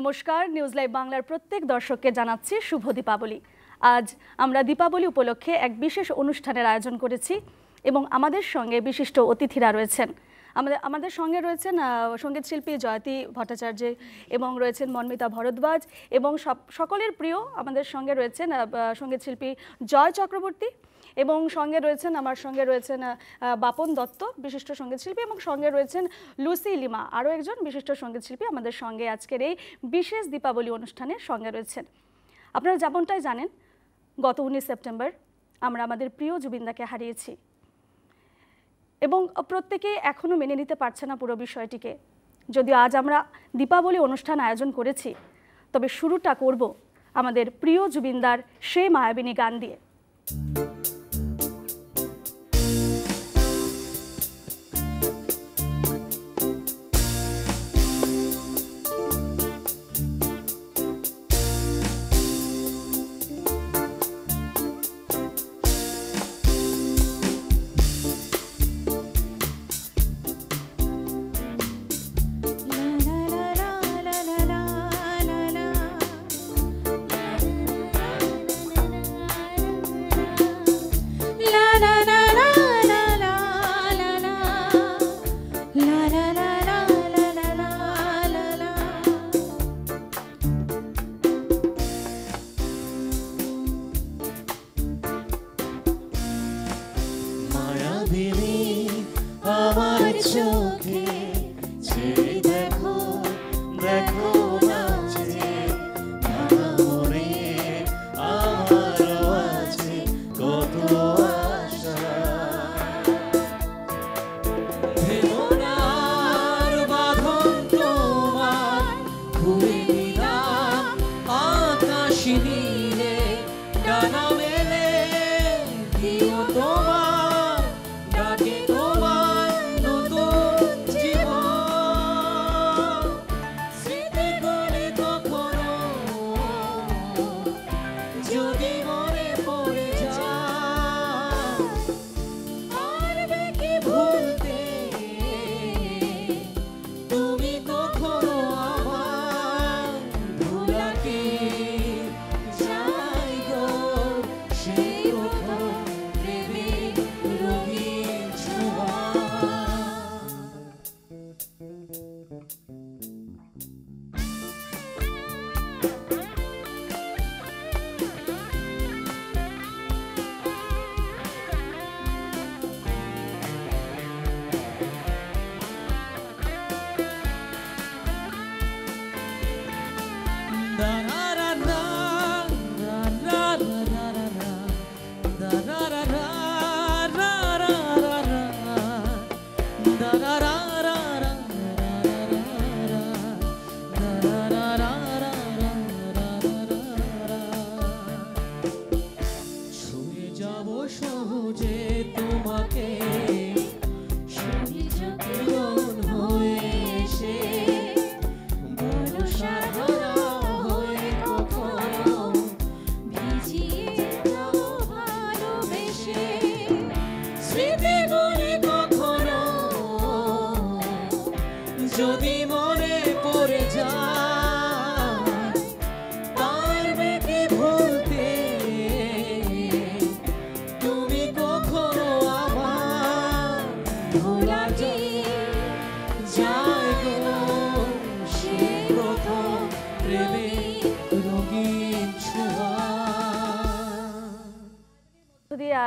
নমস্কার, news live বাংলার প্রত্যেক দর্শককে জানাচ্ছি শুভ দীপাবলি। আজ আমরা দীপাবলি উপলক্ষে এক বিশেষ অনুষ্ঠানের আয়োজন করেছি এবং আমাদের সঙ্গে বিশিষ্ট অতিথিরা রয়েছেন। আমাদের সঙ্গে রয়েছেন সঙ্গীত শিল্পী জয়তী ভট্টাচার্য এবং রয়েছেন মনমিতা ভরদ্বাজ এবং সকলের প্রিয় আমাদের সঙ্গে রয়েছেন সঙ্গীত শিল্পী জয় চক্রবর্তী এবং আমার সঙ্গে রয়েছেন বাপন দত্ত বিশিষ্ট সঙ্গীত শিল্পী এবং সঙ্গে রয়েছেন লুসি লিমা আরও একজন বিশিষ্ট সঙ্গীত শিল্পী আমাদের সঙ্গে আজকের এই বিশেষ দীপাবলি অনুষ্ঠানের সঙ্গে রয়েছেন। আপনারা যেমনটাই জানেন, গত 19 সেপ্টেম্বর আমরা আমাদের প্রিয় জুবিনদাকে হারিয়েছি এবং প্রত্যেকেই এখনও মেনে নিতে পারছে না পুরো বিষয়টিকে। যদিও আজ আমরা দীপাবলি অনুষ্ঠান আয়োজন করেছি, তবে শুরুটা করব আমাদের প্রিয় জুবিনদার সেই মায়াবিনী গান দিয়ে।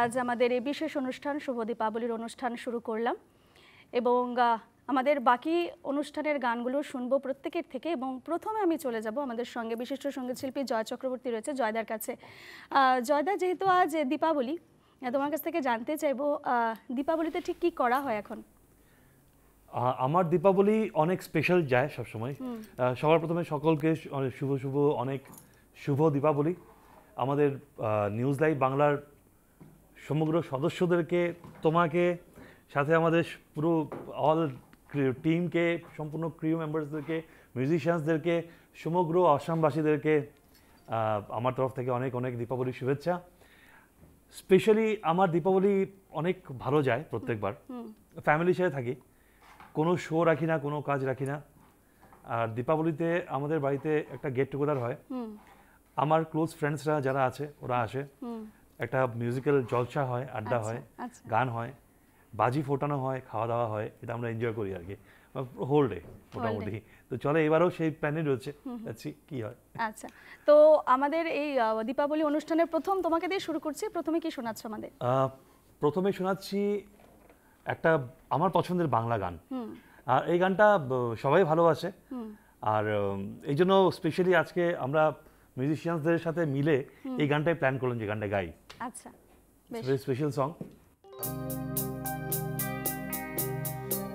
আজ আমাদের এই বিশেষ অনুষ্ঠান শুভ দীপাবলির অনুষ্ঠান শুরু করলাম এবং আমাদের বাকি অনুষ্ঠানের গানগুলো শুনবো প্রত্যেকের থেকে এবং প্রথমে আমি চলে যাব আমাদের সঙ্গে বিশিষ্ট সঙ্গীত শিল্পী জয় চক্রবর্তী রয়েছে জয়দার কাছে। জয়দা, যেহেতু আজ দীপাবলি, তোমার কাছ থেকে জানতে চাইবো দীপাবলিতে ঠিক কি করা হয় এখন? আমার দীপাবলি অনেক স্পেশাল যায় সবসময়। সবার প্রথমে সকলকে অনেক শুভ দীপাবলি। আমাদের নিউজ লাইভ বাংলার সমগ্র সদস্যদেরকে, তোমাকে, সাথে আমাদের পুরো অল টিমকে, সম্পূর্ণ ক্রিউ মেম্বার্সদেরকে, মিউজিশিয়ানসদেরকে, সমগ্র আসামবাসীদেরকে আমার তরফ থেকে অনেক অনেক দীপাবলির শুভেচ্ছা। স্পেশালি আমার দীপাবলি অনেক ভালো যায় প্রত্যেকবার। ফ্যামিলির সাথে থাকি, কোনো শো রাখি না, কোনো কাজ রাখি না, আর দীপাবলিতে আমাদের বাড়িতে একটা গেট টুগেদার হয়। আমার ক্লোজ ফ্রেন্ডসরা যারা আছে ওরা আসে, একটা মিউজিক্যাল জলসা হয়, আড্ডা হয়, গান হয়, বাজি ফোটানো হয়, খাওয়া দাওয়া হয়, এটা আমরা এনজয় করি আর কি হোল ডে মোটামুটি। তো চলে এবারেও সেই প্ল্যানে রয়েছে, দেখছি কি হয়। আচ্ছা, তো আমাদের এই দীপাবলি অনুষ্ঠানের প্রথম তোমাকে দিয়ে শুরু করছি, প্রথমে কি শোনাচ্ছ আমাদের? প্রথমে শোনাচ্ছি একটা আমার পছন্দের বাংলা গান, আর এই গানটা সবাই ভালোবাসে, আর এই জন্য স্পেশালি আজকে আমরা মিউজিশিয়ানসদের সাথে মিলে এই গানটাই প্ল্যান করলাম যে গানটা গাই। আচ্ছা, বেশ স্পেশাল সং।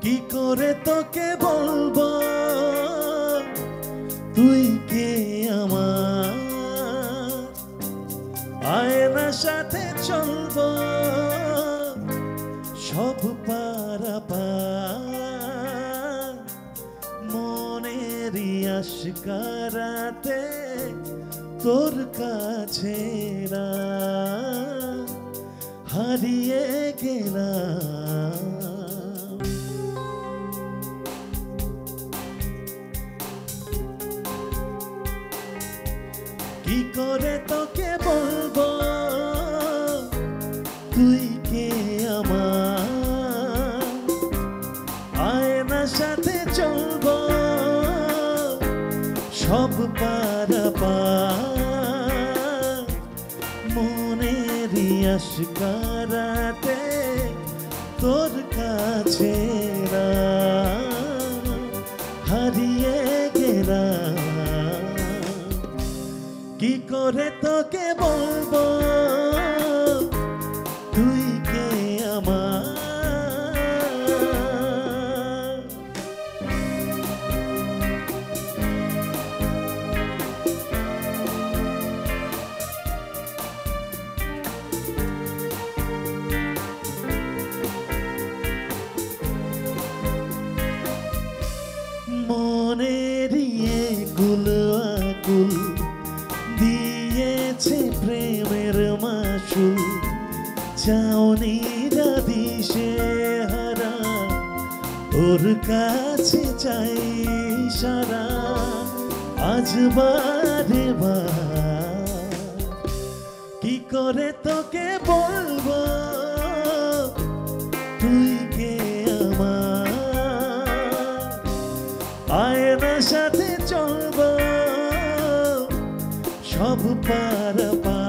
কি করে তোকে বলবো তুই কে আমার, আয়নার সাথে চলবো সব পারাপার, মনেরই আশকারাতে তোর কাছে হারিয়ে গেলাম। কি করে তোকে বলবো তুই কে আমার, আয়নার সাথে চলবো সব পারাপার, মনেরই আশকারাতে তোর কাছে হারিয়ে গেলাম। কি করে তোকে বলবো তুই কে আমার, মনেরই গুল আকুল দিয়েছে প্রেমের মাসুল, চাওনি দিশে হারা ওর কাছে চাই সারা, আজ বারে বার কি করে তোকে বলবো তুই কে আমার, আয়নার সাথে চলবো সব পারাপার,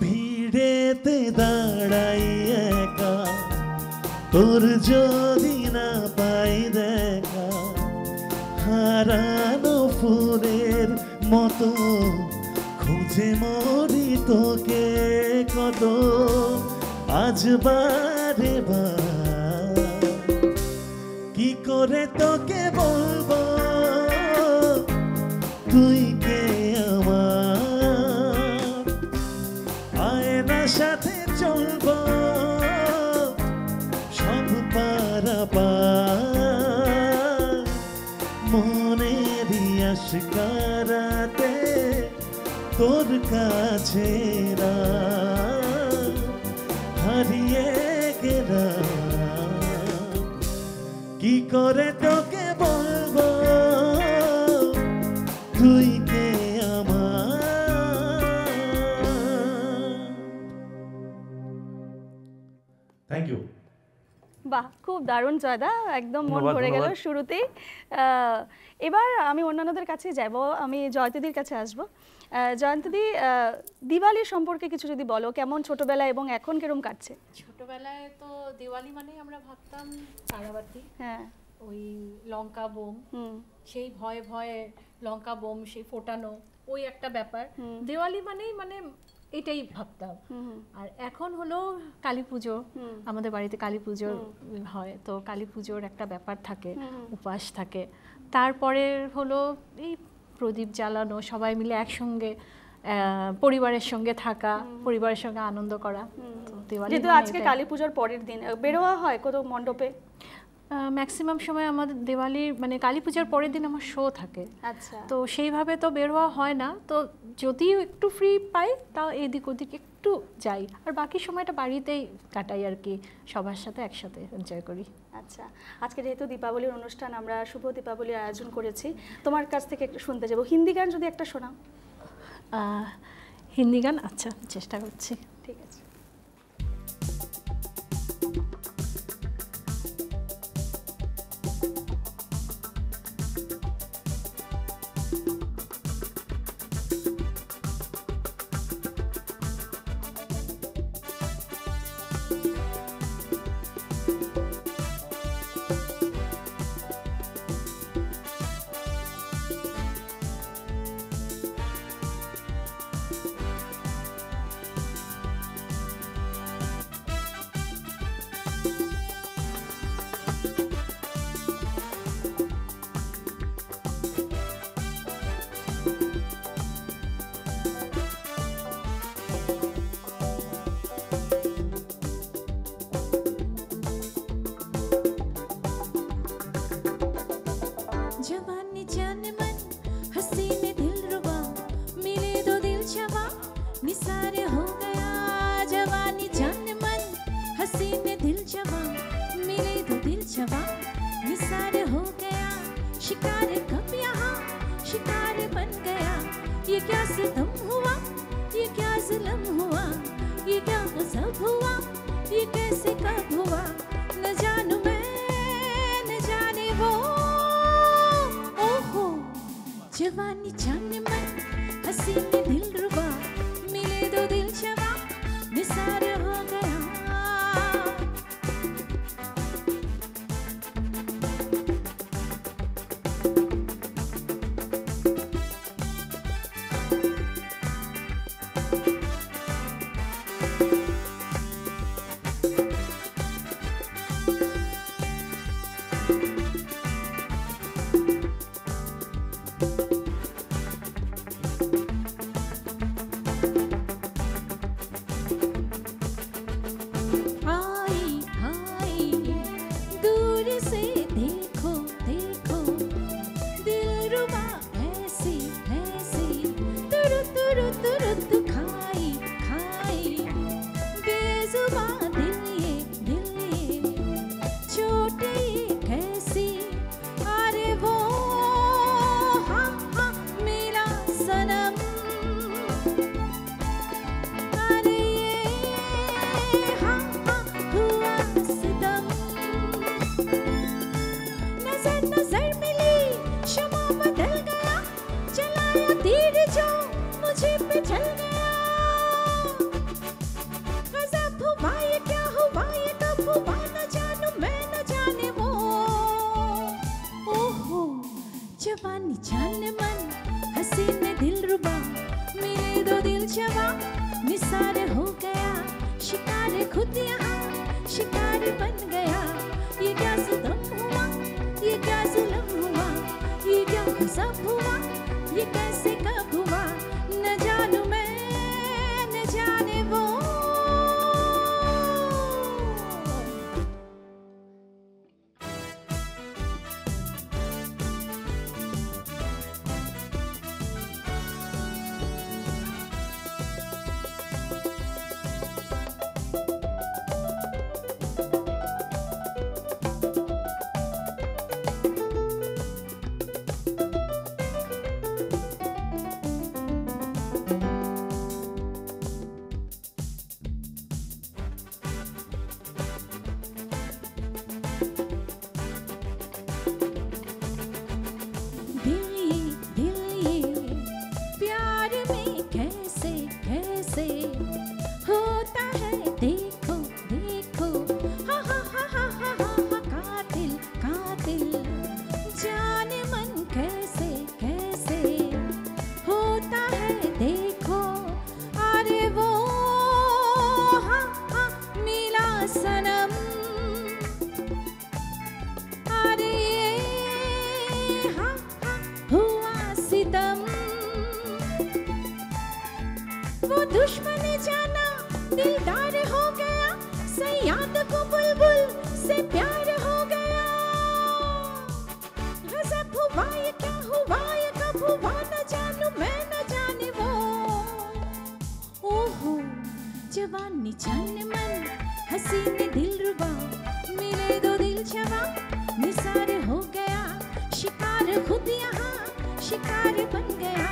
ভিড়েতে দাঁড়াই একা তোর যদি না পাই দেখা, হারানো ফুলের মতো খুঁজে মরি তোকে কত, আজ বারে বার কি করে তোকে বলবো তুই কে আমার, আয়নার সাথে চলবো সব পারাপার, মনেরই আশকারাতে তোর কাছে হারিয়ে গেলাম। কি করে তোকে বলবো তুই কে আমার। Thank you. বাহ, খুব দারুণ জয়দা, একদম মন ধন্যবাদ, ভরে গেল ধন্যবাদ। শুরুতেই। এবার আমি অন্যান্যদের কাছে যাব, আমি জয়ন্তীদির কাছে আসব। জয়ন্তীদি, দিওয়ালি সম্পর্কে কিছু যদি বলো, কেমন ছোটবেলায় এবং এখন কিরকম কাটছে? ছোটবেলায় তো দিওয়ালি মানে আমরা ভাবতাম তারাবাতি, হ্যাঁ, ওই লঙ্কা বোম, সেই ভয়ে ভয়ে লঙ্কা বোম সেই ফোটানো, ওই একটা ব্যাপার। দিওয়ালি মানেই মানে এটাই ভাবতাম। আর এখন হলো কালী পুজো, আমাদের বাড়িতে কালী পুজো হয়, তো কালী পুজোর একটা ব্যাপার থাকে, উপাস থাকে। তারপরে হলো এই প্রদীপ জ্বালানো, সবাই মিলে একসঙ্গে পরিবারের সঙ্গে থাকা, পরিবারের সঙ্গে আনন্দ করা। তো দিওয়ালি যেহেতু মানে আজকে এটাই। কালী পুজোর পরের দিন বেরোয়া হয় কোথাও মণ্ডপে? ম্যাক্সিমাম সময় আমাদের দিওয়ালির মানে কালী পূজার পরের দিন আমার শো থাকে, আচ্ছা। তো সেইভাবে তো বের হওয়া হয় না। তো যদিও একটু ফ্রি পাই তাও এদিক ওদিক একটু যাই, আর বাকি সময়টা বাড়িতেই কাটাই আর কি, সবার সাথে একসাথে এনজয় করি। আচ্ছা, আজকে যেহেতু দীপাবলির অনুষ্ঠান, আমরা শুভ দীপাবলির আয়োজন করেছি, তোমার কাছ থেকে একটু শুনতে যাবো হিন্দি গান যদি একটা শোনাও। হিন্দি গান, আচ্ছা চেষ্টা করছি। ঠিক আছে। जवानी जान मन हसीने दिल रुबा मिले दो दिल जवा निसार हो गया। जवानी जान मन हसीने दिल जवा मिले दो दिल जवा निसार हो गया। शिकार कब यहाँ शिकार बन गया। ये क्या सितम हुआ ये क्या जुल्म हुआ ये क्या गज़ब हुआ ये कैसे कब हुआ। न जानू मैं न जाने वो। ओहो जवानी जान मन हसीने दिल रुबा मिले दो दिल जवा निसार हो गया। हाय हाय दूर से देखो देखो दिलरुबा ऐसी ऐसी तुरु तुरु तुरु खाई खाई बेजुबा दिल ये चोट ये कैसी। अरे वो हाँ हाँ मेरा सनम। अरे ये हाँ हाँ हुआ सितम। नजर नजर मिली शमा बदल गया चलाया तीर जो मुझे पे चल गया। गजब हुआ ये क्या हुआ ये कब हुआ न जानू मैं न जाने वो। ओहो जवानी जान मन हसीने दिल रुबा मिले दो दिल जवा निसार हो गया। शिकार खुद यहाँ शिकार बन गया। ये क्या सितम हुआ ये क्या जुल्म हुआ ये क्या गज़ब हुआ ये कैसे कब हुआ। न जानू मैं न जाने वो। वो दुश्मन जाना दिलदार हो गया, सयाद को बुलबुल से प्यार हो गया। गजब हुआ ये क्या हुआ ये कब हुआ न जानू मैं न जाने वो। ओहो जवानी जान मन हसीन दिलरुबा, मिले दो दिल जवा निसार हो गया। शिकार खुद यहाँ शिकार बन गया।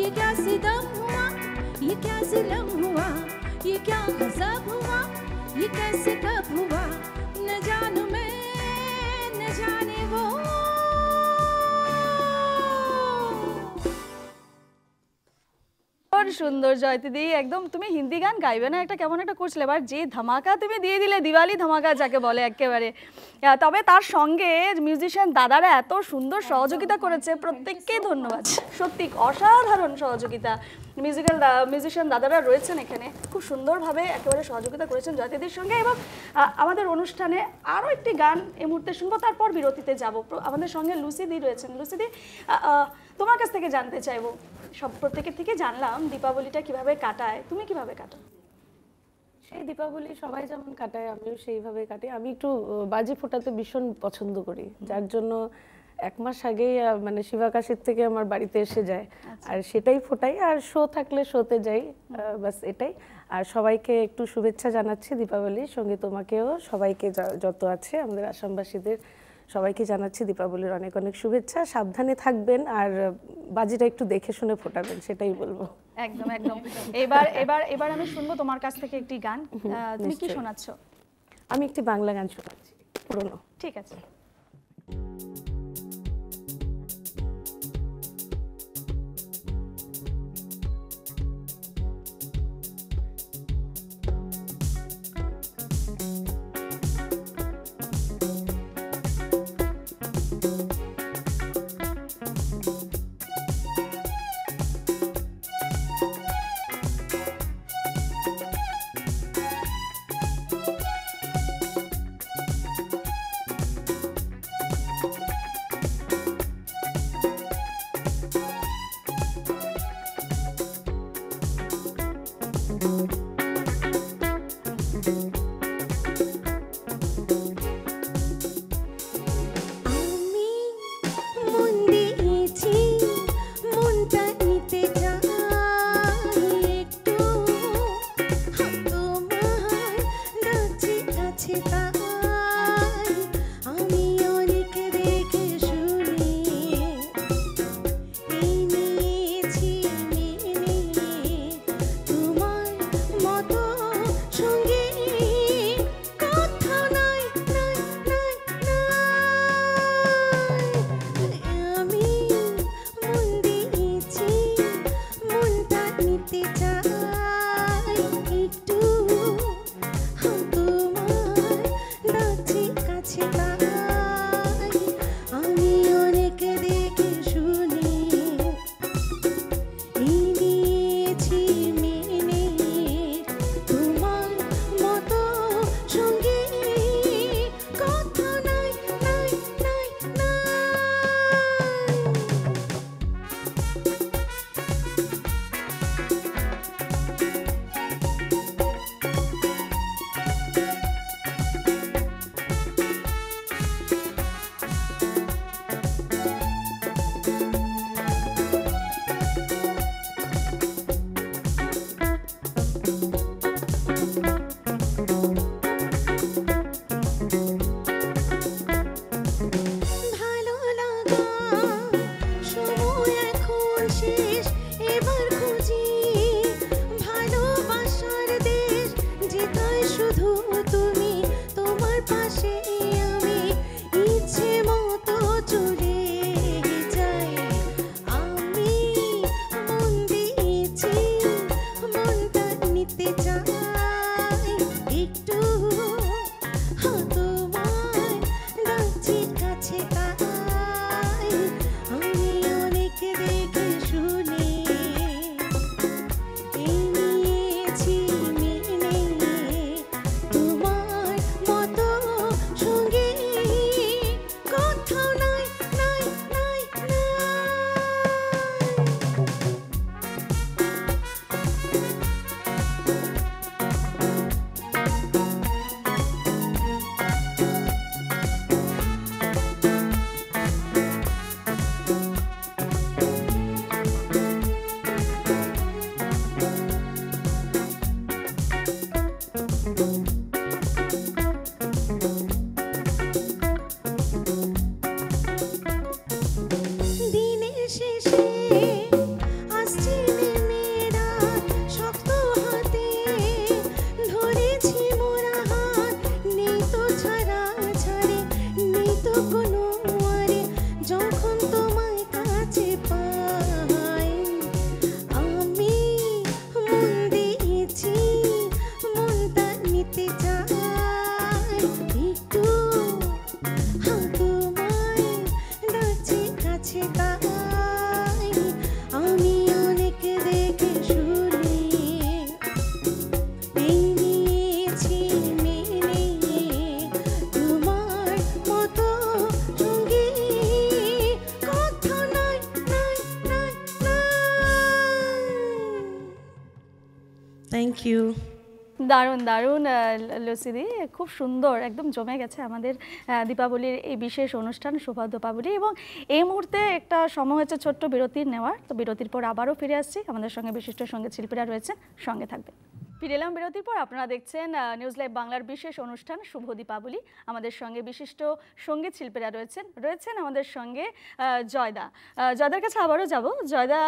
ये क्या सितम हुआ ये क्या जुल्म हुआ, ये क्या गजब हुआ ये कैसे कब हुआ। न जानू मैं न जाने वो। সুন্দর জয়তিদি, একদম তুমি হিন্দি গান গাইবে না একটা কেমন একটা করছিলে, এবার যে ধামাকা তুমি দিয়ে দিলে, দিওয়ালি ধামাকা যাকে বলে একেবারে। তবে তার সঙ্গে মিউজিশিয়ান দাদারা এত সুন্দর সহযোগিতা করেছে, প্রত্যেককেই ধন্যবাদ, সত্যি অসাধারণ সহযোগিতা। মিউজিশিয়ান দাদারা রয়েছেন এখানে, খুব সুন্দরভাবে একেবারে সহযোগিতা করেছেন জয়তিদির সঙ্গে। এবং আমাদের অনুষ্ঠানে আরও একটি গান এই মুহূর্তে শুনবো, তারপর বিরতিতে যাব। আমাদের সঙ্গে লুসিদি রয়েছেন। লুসিদি, তোমার কাছ থেকে জানতে চাইবো, সব প্রত্যেকের থেকে জানলাম দীপাবলিটা কিভাবে কাটায়, তুমি কিভাবে কাটাও? সেই দীপাবলি সবাই যেমন কাটায় আমিও সেইভাবে কাটাই। আমি একটু বাজি ফোটাতে ভীষণ পছন্দ করি, যার জন্য 1 মাস আগেই মানে শিবাকাশির থেকে আমার বাড়িতে এসে যায়, আর সেটাই ফোটাই। আর শো থাকলে শোতে যাই, বাস এটাই। আর সবাইকে একটু শুভেচ্ছা জানাচ্ছি দীপাবলির সঙ্গে, তোমাকেও সবাইকে যত আছে আমাদের আসামবাসীদের সবাইকে জানাচ্ছি দীপাবলির অনেক অনেক শুভেচ্ছা। সাবধানে থাকবেন আর বাজিটা একটু দেখে শুনে ফোটাবেন, সেটাই বলবো। একদম একদম। এবার এবার এবার আমি শুনবো তোমার কাছ থেকে একটি গান, তুমি কি শোনাচ্ছ? আমি একটি বাংলা গান শোনাচ্ছি, পুরনো। ঠিক আছে। Thank you. দারুণ দারুণ লসিদি, খুব সুন্দর, একদম জমে গেছে আমাদের দীপাবলির এই বিশেষ অনুষ্ঠান শুভ দীপাবলি। এবং এই মুহূর্তে একটা সময় হচ্ছে ছোট্ট বিরতির নেওয়ার, তো বিরতির পর আবারও ফিরে আসছি। আমাদের সঙ্গে বিশিষ্ট সঙ্গীত শিল্পীরা রয়েছেন, সঙ্গে থাকবে। ফিরে এলাম বিরতির পর। আপনারা দেখছেন নিউজ লাইভ বাংলার বিশেষ অনুষ্ঠান শুভ দীপাবলি। আমাদের সঙ্গে বিশিষ্ট সঙ্গীত শিল্পীরা রয়েছেন আমাদের সঙ্গে জয়দা। জয়দার কাছে আবারও যাব। জয়দা,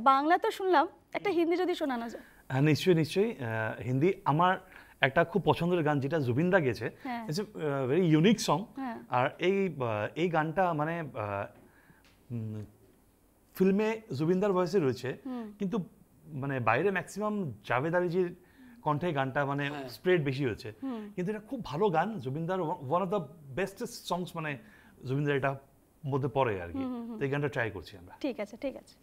বাংলা তো শুনলাম, একটা হিন্দি যদি শোনানো যায়। হ্যাঁ, নিশ্চয়ই। হিন্দি আমার একটা খুব পছন্দের গান, যেটা জুবিনদা গেছে। It's a very unique song. আর এই গানটা মানে ফিল্মে জুবিনদার ভয়েসে রয়েছে, কিন্তু মানে বাইরে ম্যাক্সিমাম জাভেদ আলীজির কণ্ঠে গানটা মানে স্প্রেড বেশি হয়েছে। কিন্তু এটা খুব ভালো গান, জুবিনদার ওয়ান অফ দ্য বেস্টেস্ট সংস, মানে জুবিনদার এটা মধ্যে পড়ে আর কি। তো এই গানটা ট্রাই করছি আমরা। ঠিক আছে।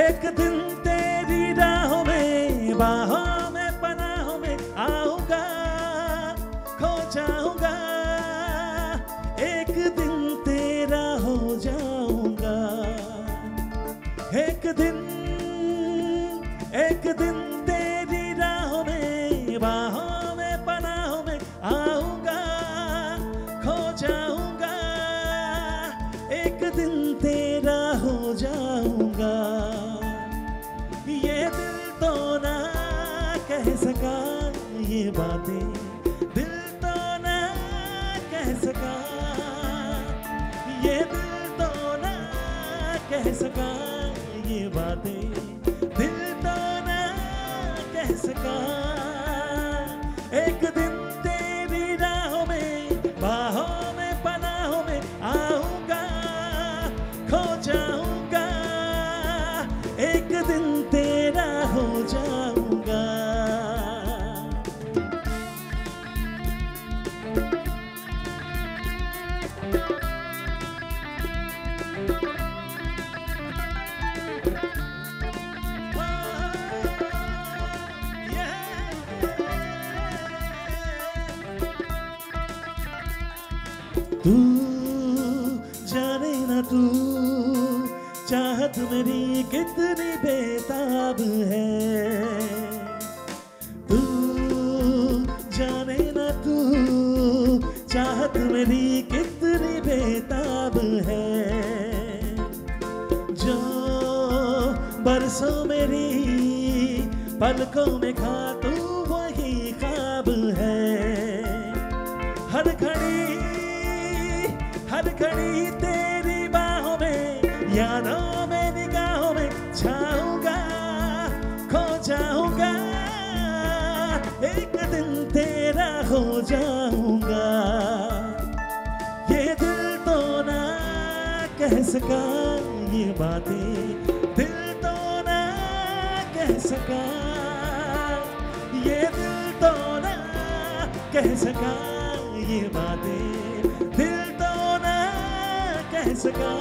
एक दिन तेरी राहों में बाहों में पनाहों में आऊंगा, खो जाऊंगा, एक दिन तेरा हो जाऊंगा। एक दिन तेरी राहों में बाहों में पनाहों में आऊंगा, खो जाऊंगा, एक दिन तेरा हो जाऊंगा। ये दिल तो ना कह सका ये बातें, दिल तो ना कह सका, ये दिल तो ना कह सका ये बातें, दिल तो ना कह सका। एक दिन तेरी राहों में बाहों में पनाहों में आऊंगा, खो जाऊंगा, एक दिन तेरा हो जाऊंगा। तू जाने ना तू चाहत मेरी कितनी बेताब है, तू जाने ना तू चाहत मेरी कितनी बेताब है। जो बरसों मेरी पलकों में खा तू वही ख्वाब है। हर घड़ी तेरी बाहों में यादों में निगाहों में छाऊंगा, खो जाऊंगा, एक दिन तेरा हो जाऊंगा। ये दिल तो ना कह सका ये बातें, दिल तो ना कह सका, ये दिल तो ना कह सका ये बातें, दिल तो ना कह सका।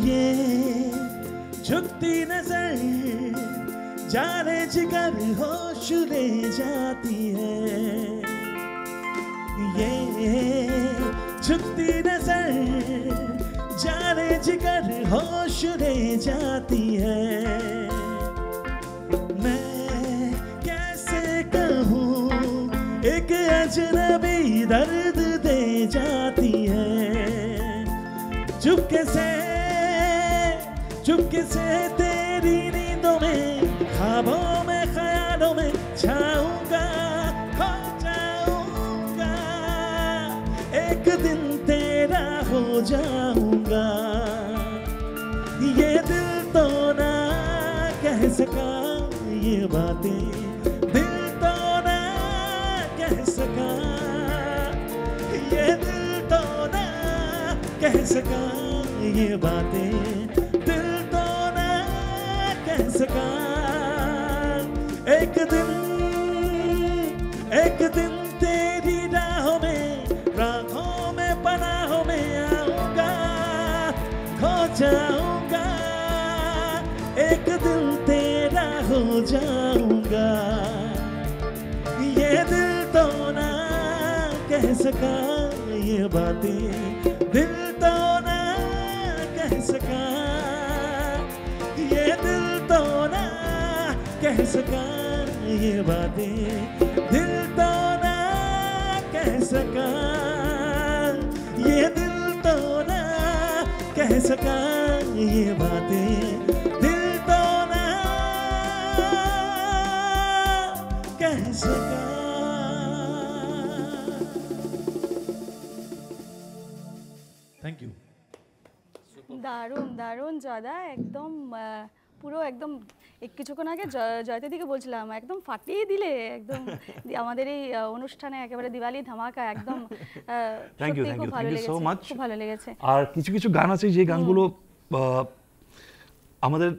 ये झुकती नजर जाने जिगर होश ले जाती है, ये झुकती नजर जाने जिगर होश ले जाती है। मैं कैसे कहूँ एक अजनबी दर्द दे जाती है, चुपके से तेरी नींदों में ख्वाबों में ख्यालों में छाऊंगा, खो जाऊंगा, एक दिन तेरा हो जाऊंगा। ये दिल तो ना कह सका ये बातें, दिल तो ना कह कह सका, ये दिल तो ना कह सका, ये बातें दिल तो ना कह सका। एक दिन तेरी राहों में पनाहों में आऊंगा, खो जाऊंगा, एक दिन तेरा हो जाऊंगा। ये दिल तो ना कह सका, ये बातें दिल तो ना कह सका, ये दिल तो ना कह सका, ये बातें दिल तो ना कह सका, ये दिल तो ना कह सका, ये बातें दिल तो ना कह सका। Thank you. দারুণ দারুণ জয়দা, একদম পুরো একদম কিছুক্ষণ আগে জয়তিদিকে বলছিলাম একদম ফাটিয়ে দিলে একদম আমাদের এই অনুষ্ঠানে একেবারে দিওয়ালি ধামাকা একদম। থ্যাংক ইউ খুব ভালো লেগেছে, সো মাচ। খুব ভালো লেগেছে। আর কিছু কিছু গান আছে যে গানগুলো আমাদের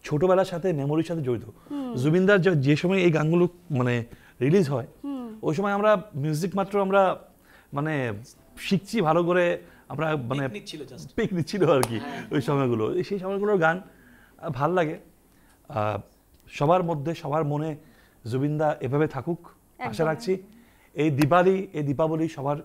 ছোটবেলার সাথে মেমোরির সাথে জড়িত। জুবিনদার যে সময় এই গানগুলো মানে রিলিজ হয় ওই সময় আমরা মিউজিক মাত্র আমরা মানে শিখছি ভালো করে, আমরা মানে পিকনিক ছিল আর কি ওই সময়গুলো। সেই সময়গুলোর গান ভাল লাগে। সবার মধ্যে সবার মনে জুবিনদা এভাবে থাকুক আশা রাখছি। এই দীপাবলি সবার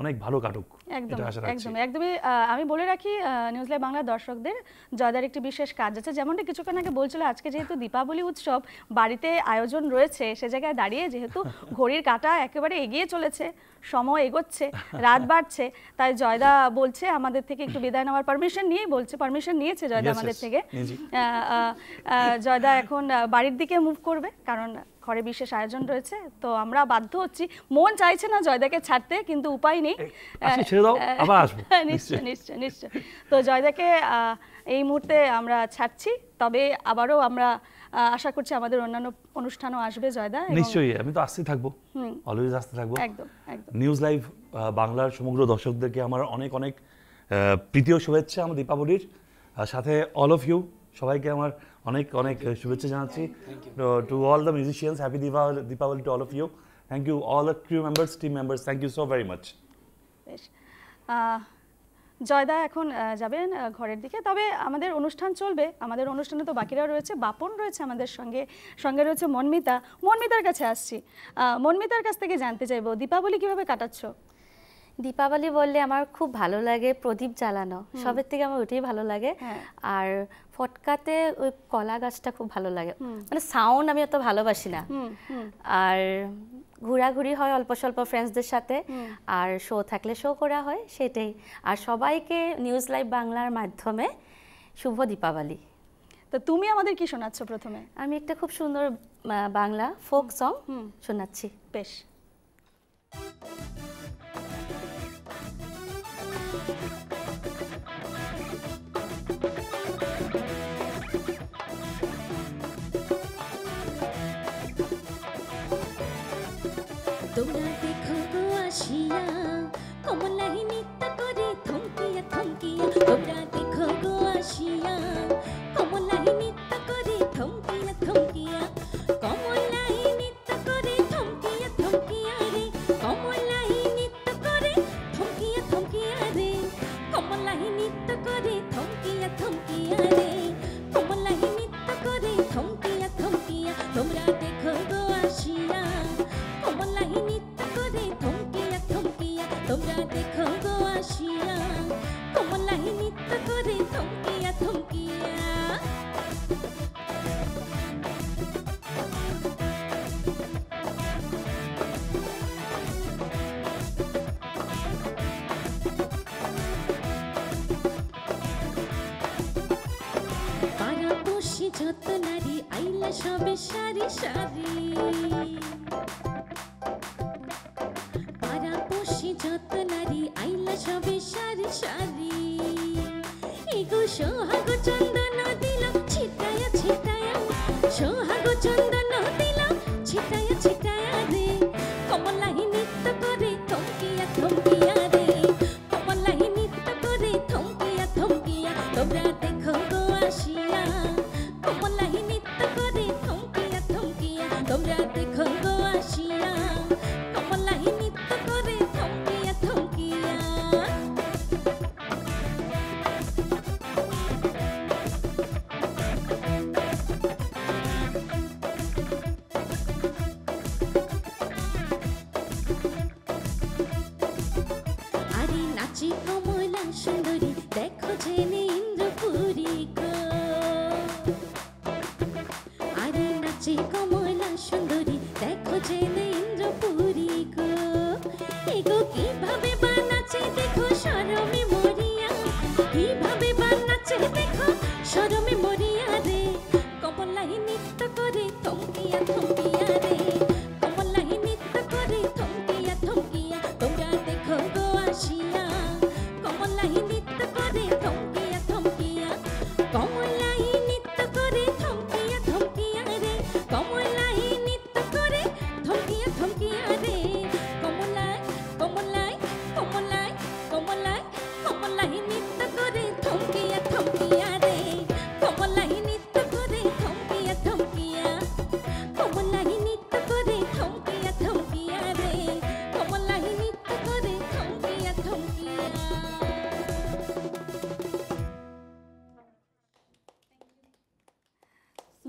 অনেক ভালো কাটুক একদম একদম একদমই। আমি বলে রাখি নিউজ লাইভ বাংলা দর্শকদের জয়দার একটি বিশেষ কাজ আছে, যেমনটা কিছুক্ষণ আগে বলছিল আজকে যেহেতু দীপাবলি উৎসব বাড়িতে আয়োজন রয়েছে, সে জায়গায় দাঁড়িয়ে যেহেতু ঘড়ির কাঁটা একেবারে এগিয়ে চলেছে, সময় এগোচ্ছে, রাত বাড়ছে, তাই জয়দা বলছে আমাদের থেকে একটু বিদায় নেওয়ার পারমিশন নিয়েছে জয়দা আমাদের থেকে। জয়দা এখন বাড়ির দিকে মুভ করবে কারণ ঘরে বিশেষ আয়োজন রয়েছে, তো আমরা বাধ্য হচ্ছি, মন চাইছে না জয়দাকে ছাড়তে কিন্তু উপায় নেই। নিশ্চয় নিশ্চয় নিশ্চয়। তো জয়দাকে এই মুহূর্তে আমরা ছাড়ছি, তবে আবারও আমরা আশা করছি আমাদের অন্যান্য অনুষ্ঠানও আসবে জয়দা। নিশ্চয়ই, আমি তো আসতে থাকবো, অলওয়েজ আসতে থাকবো। একদম একদম। নিউজ লাইভ বাংলার সমগ্র দর্শকদেরকে আমার অনেক অনেক প্রীতীয় শুভেচ্ছা আমার দীপাবলির, সাথে অল অফ ইউ সবাইকে আমার অনেক অনেক শুভেচ্ছা জানাচ্ছি। To all the musicians, happy Deepavali to all of you. Thank you all the crew members, team members, thank you so very much. বেশ, জয়দা এখন যাবেন ঘরের দিকে, তবে আমাদের অনুষ্ঠান চলবে, আমাদের অনুষ্ঠানে তো বাকিরা রয়েছে, বাপন রয়েছে আমাদের সঙ্গে রয়েছে মনমিতার কাছে আসছি। মনমিতার কাছ থেকে জানতে চাইবো দীপাবলি কিভাবে কাটাচ্ছ? দীপাবলি বললে আমার খুব ভালো লাগে প্রদীপ জ্বালানো, সবের থেকে আমার ওটাই ভালো লাগে। আর ফটকাতে ওই কলা গাছটা খুব ভালো লাগে, মানে সাউন্ড আমি অত ভালোবাসি না। আর ঘোরাঘুরি হয় অল্প স্বল্প ফ্রেন্ডসদের সাথে, আর শো থাকলে শো করা হয়, সেটাই। আর সবাইকে নিউজ লাইভ বাংলার মাধ্যমে শুভ দীপাবলি। তো তুমি আমাদের কি শোনাচ্ছ প্রথমে? আমি একটা খুব সুন্দর বাংলা ফোক সং শোনাচ্ছি। বেশ। তোমরা দেখো গো আসিয়া কমলাই নৃত্য করে থমকিয়া থমকিয়া, তোমরা দেখো গো আসিয়া কমলাই নৃত্য করে থমকিয়া থমকিয়া, কমলাই নৃত্য করে থমকিয়া থমকিয়া রে, কমলাই নৃত্য করে থমকিয়া থমকিয়া রে, কমলাই নৃত্য করে থমকিয়া থমকিয়া রে, কমলাই নৃত্য করে থমকিয়া থমকিয়া, তোমরা দেখো গো আসিয়া কমলাই নৃত্য করে থমকিয়া থমকিয়া, তোমরা দেখো গো আসিয়া কমলাই নৃত্য করে থমকিয়া থমকিয়া। পাড়াপড়শি যত নারী আইলা সবে সারি সারি, পাড়াপড়শি যত নারী আইলা সবে সারি সারি, এগো সোহাগ চন্দন দিল ছিটায়া ছিটায়া, সোহাগ চন্দন দিল ছিটায়া ছিটায়া রে, কমলাই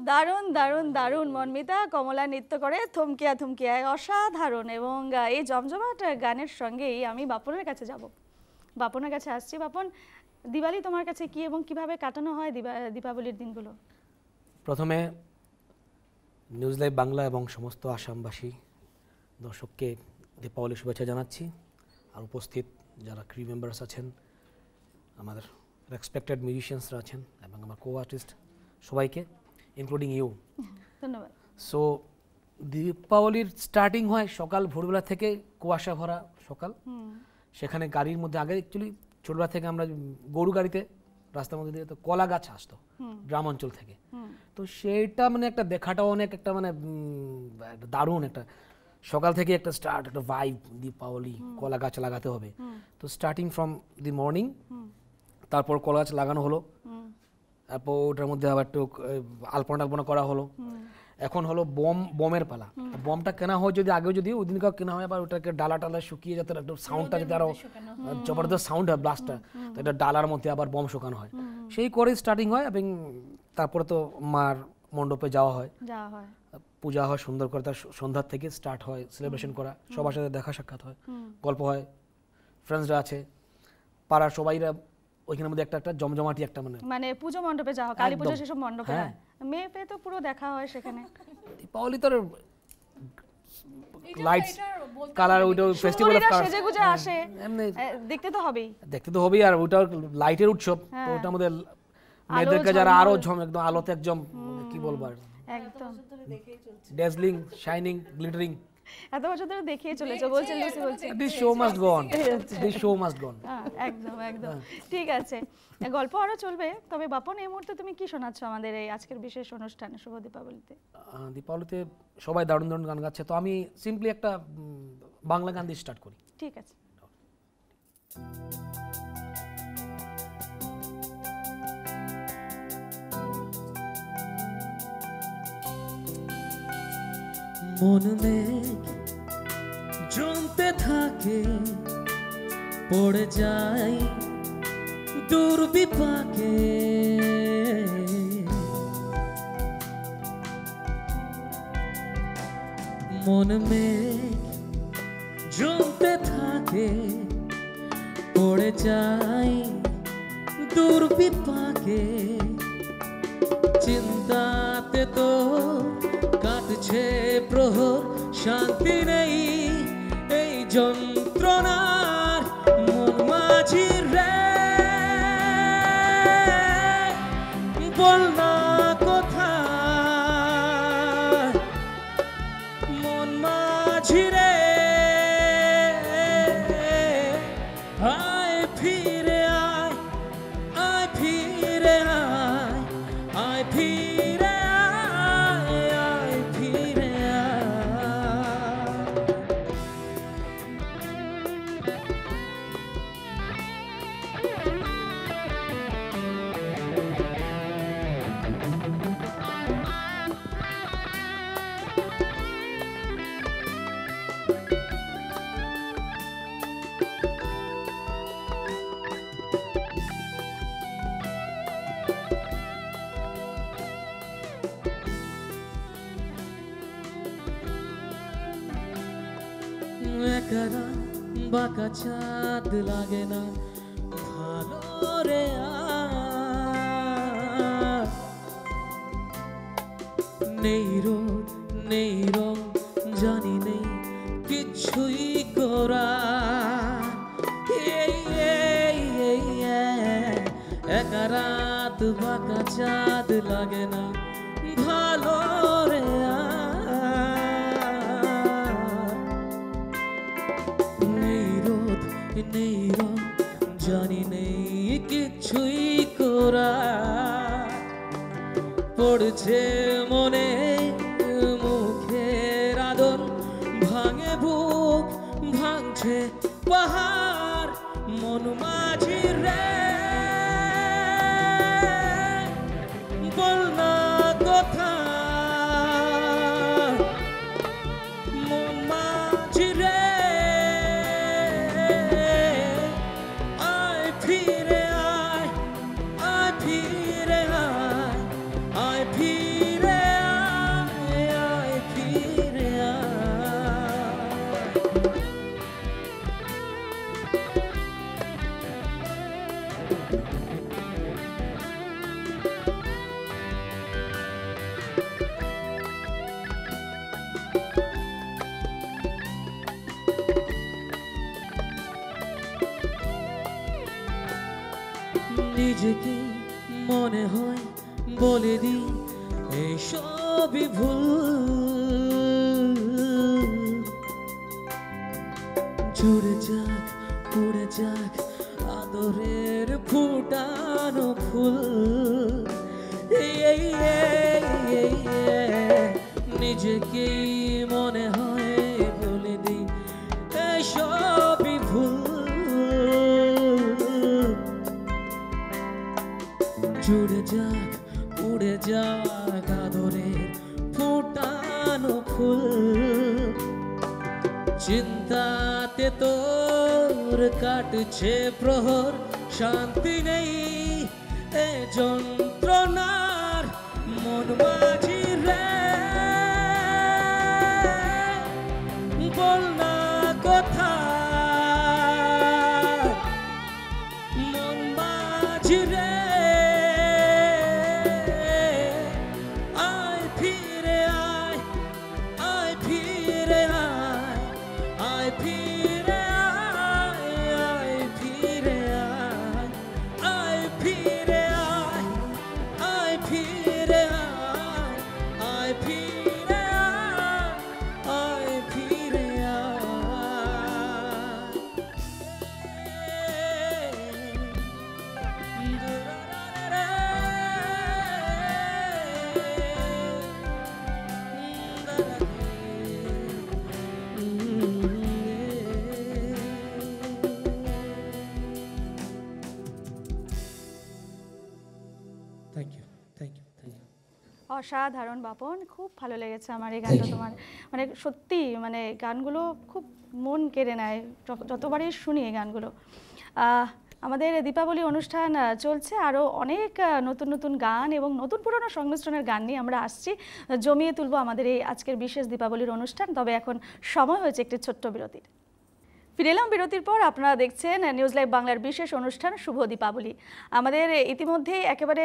দারুণ দারুণ দারুণ মনমিতা কমলা নৃত্য করে থমকিয়া থমকিয়া অসাধারণ। এবং এই জমজমাট গানের সঙ্গেই আমি বাপনের কাছে যাব, বাপনের কাছে আসছি। বাপন, দিওয়ালি তোমার কাছে কি এবং কিভাবে কাটানো হয় দীপাবলির দিনগুলো? প্রথমে নিউজ লাইভ বাংলা এবং সমস্ত আসামবাসী দর্শককে দীপাবলির শুভেচ্ছা জানাচ্ছি। আর উপস্থিত যারা ক্রি মেম্বার্স আছেন, আমাদের রেসপেক্টেড মিউজিশিয়ানসরা আছেন এবং আমার কো আর্টিস্ট সবাইকে, ইনক্লুডিং ইউ, ধন্যবাদ। সো দীপাবলির স্টার্টিং হয় সকাল ভোরবেলা থেকে, কুয়াশা ভরা সকাল। সেখানে গাড়ির মধ্যে আগে অ্যাকচুয়ালি ছোটবেলা থেকে আমরা গরু গাড়িতে রাস্তার মধ্যে দিয়ে তো কলা গাছ আসতো গ্রাম অঞ্চল থেকে, তো সেইটা মানে একটা দেখাটাও অনেক একটা মানে দারুণ একটা সকাল থেকে একটা স্টার্ট, একটা ভাইব, দীপাবলি কলা গাছ লাগাতে হবে। তো স্টার্টিং ফ্রম দি মর্নিং, তারপর কলা গাছ লাগানো হলো, তারপর ওটার মধ্যে আবার একটু আলপনা টালপনা করা হলো। এখন হলো বোমের পালা। বোমটা কেনা হয় যদি আগেও যদি ওই দিনকাও কেনা হয়, আবার ওটাকে ডালা টালা শুকিয়ে যাতে একটু সাউন্ডটা যাতে আরো জবরদস্ত সাউন্ড হয় ব্লাস্টটা, তো এটা ডালার মধ্যে আবার বোম শুকানো হয়। সেই করে স্টার্টিং হয় এবং তারপরে তো মার মণ্ডপে যাওয়া হয়, পূজা হয় সুন্দর করে। তার সন্ধ্যার থেকে স্টার্ট হয় সেলিব্রেশন করা, সবার সাথে দেখা সাক্ষাৎ হয়, গল্প হয়, ফ্রেন্ডসরা আছে, পাড়ার সবাইরা ওইখানের মধ্যে একটা একটা জমজমাটি একটা মানে পুজো মণ্ডপে যাওয়া, কালী পুজো সেসব মণ্ডপে মেয়ে পেয়ে তো পুরো দেখা হয় সেখানে। দীপাবলি তোর লাইটস কালার, ওইটা ফেস্টিভ্যাল অফ কালার, সেজে গুজে আসে, দেখতে তো হবেই। আর ওইটা লাইটের উৎসব, তো ওটার মধ্যে মেয়েদেরকে যারা আরো একদম আলোতে একদম কি বলবো আর একদম ড্যাজলিং, শাইনিং, গ্লিটারিং, এত বছর ধরে দেখিয়ে চলেছে, বলছেন লুসি বলছেন this show must go on, this show must go on. একদম একদম ঠিক আছে, গল্প আরো চলবে। তবে বাপন, এই মুহূর্তে তুমি কি শোনাচ্ছ আমাদের এই আজকের বিশেষ অনুষ্ঠানে শুভ দীপাবলিতে? দীপাবলিতে সবাই দারুণ দারুণ গান গাচ্ছে, তো আমি সিম্পলি একটা বাংলা গান দিয়ে স্টার্ট করি। ঠিক আছে। মন মেঘ জমতে থাকে, পড়ে যায় দুর্বিপাকে, মন মেঘ জমতে থাকে, পড়ে যায় দুর্বিপাকে, চিন্তাতে তো কাটছে প্রহর, শান্তি নেই এই যন্ত্রণার মন মাঝি রে, বল না কোথায় মন মাঝি রে, আয় ফিরে আয়, আয় ফিরে আয়, আয় ফিরে একরা বাঁকা চাঁদ লাগে না ভালো রে, নেই রোদ নেই রং জানি নেই কিছুই করা, একা রাত বাঁকা চাঁদ লাগে না ভালো রে, নেই রং জানি নেই কিছুই করা, পড়ছে মনে মুখের আদর, ভাঙে বুক ভাঙছে পাহাড় মন মাঝি রে, বল না কোথায় মন মাঝি রে, ফিরে নিজেকে মনে হয় বলে দিই এই সবই ভুল। জুড়ে যাক উড়ে যাক আদরের ফুটানো ফুল। নিজেকেই মনে হয় বলে দিই এই সবই ভুল। জুড়ে যাক উড়ে যাক আদরের ফোটানো ফুল। চিন্তাতে তোর কাটছে প্রহর, শান্তি নেই এ যন্ত্রণার মন মাঝি রে। বল না কোথায় মন মাঝি রে। আয় ফিরে আয়, আয় ফিরে আয়, আয় ফিরে আয়, আয় ফিরে আয়, আয় ফিরে আয়, আয় ফিরে আয়, আয় ফিরে আয়, আয় ফিরে thank you, thank you, thank you. অসাধারণ বাপন, খুব ভালো লেগেছে আমার এই গানটা তোমার। মানে সত্যি মানে গানগুলো খুব মন কেড়ে নেয় যতবারই শুনি এই গানগুলো। আমাদের দীপাবলি অনুষ্ঠান চলছে, আরও অনেক নতুন নতুন গান এবং নতুন পুরনো সংমিশ্রণের গান নিয়ে আমরা আসছি, জমিয়ে তুলব আমাদের এই আজকের বিশেষ দীপাবলির অনুষ্ঠান। তবে এখন সময় হয়েছে একটি ছোট্ট বিরতির। ফিরে এলাম বিরতির পর। আপনারা দেখছেন নিউজ লাইভ বাংলার বিশেষ অনুষ্ঠান শুভ দীপাবলি। আমাদের ইতিমধ্যে একেবারে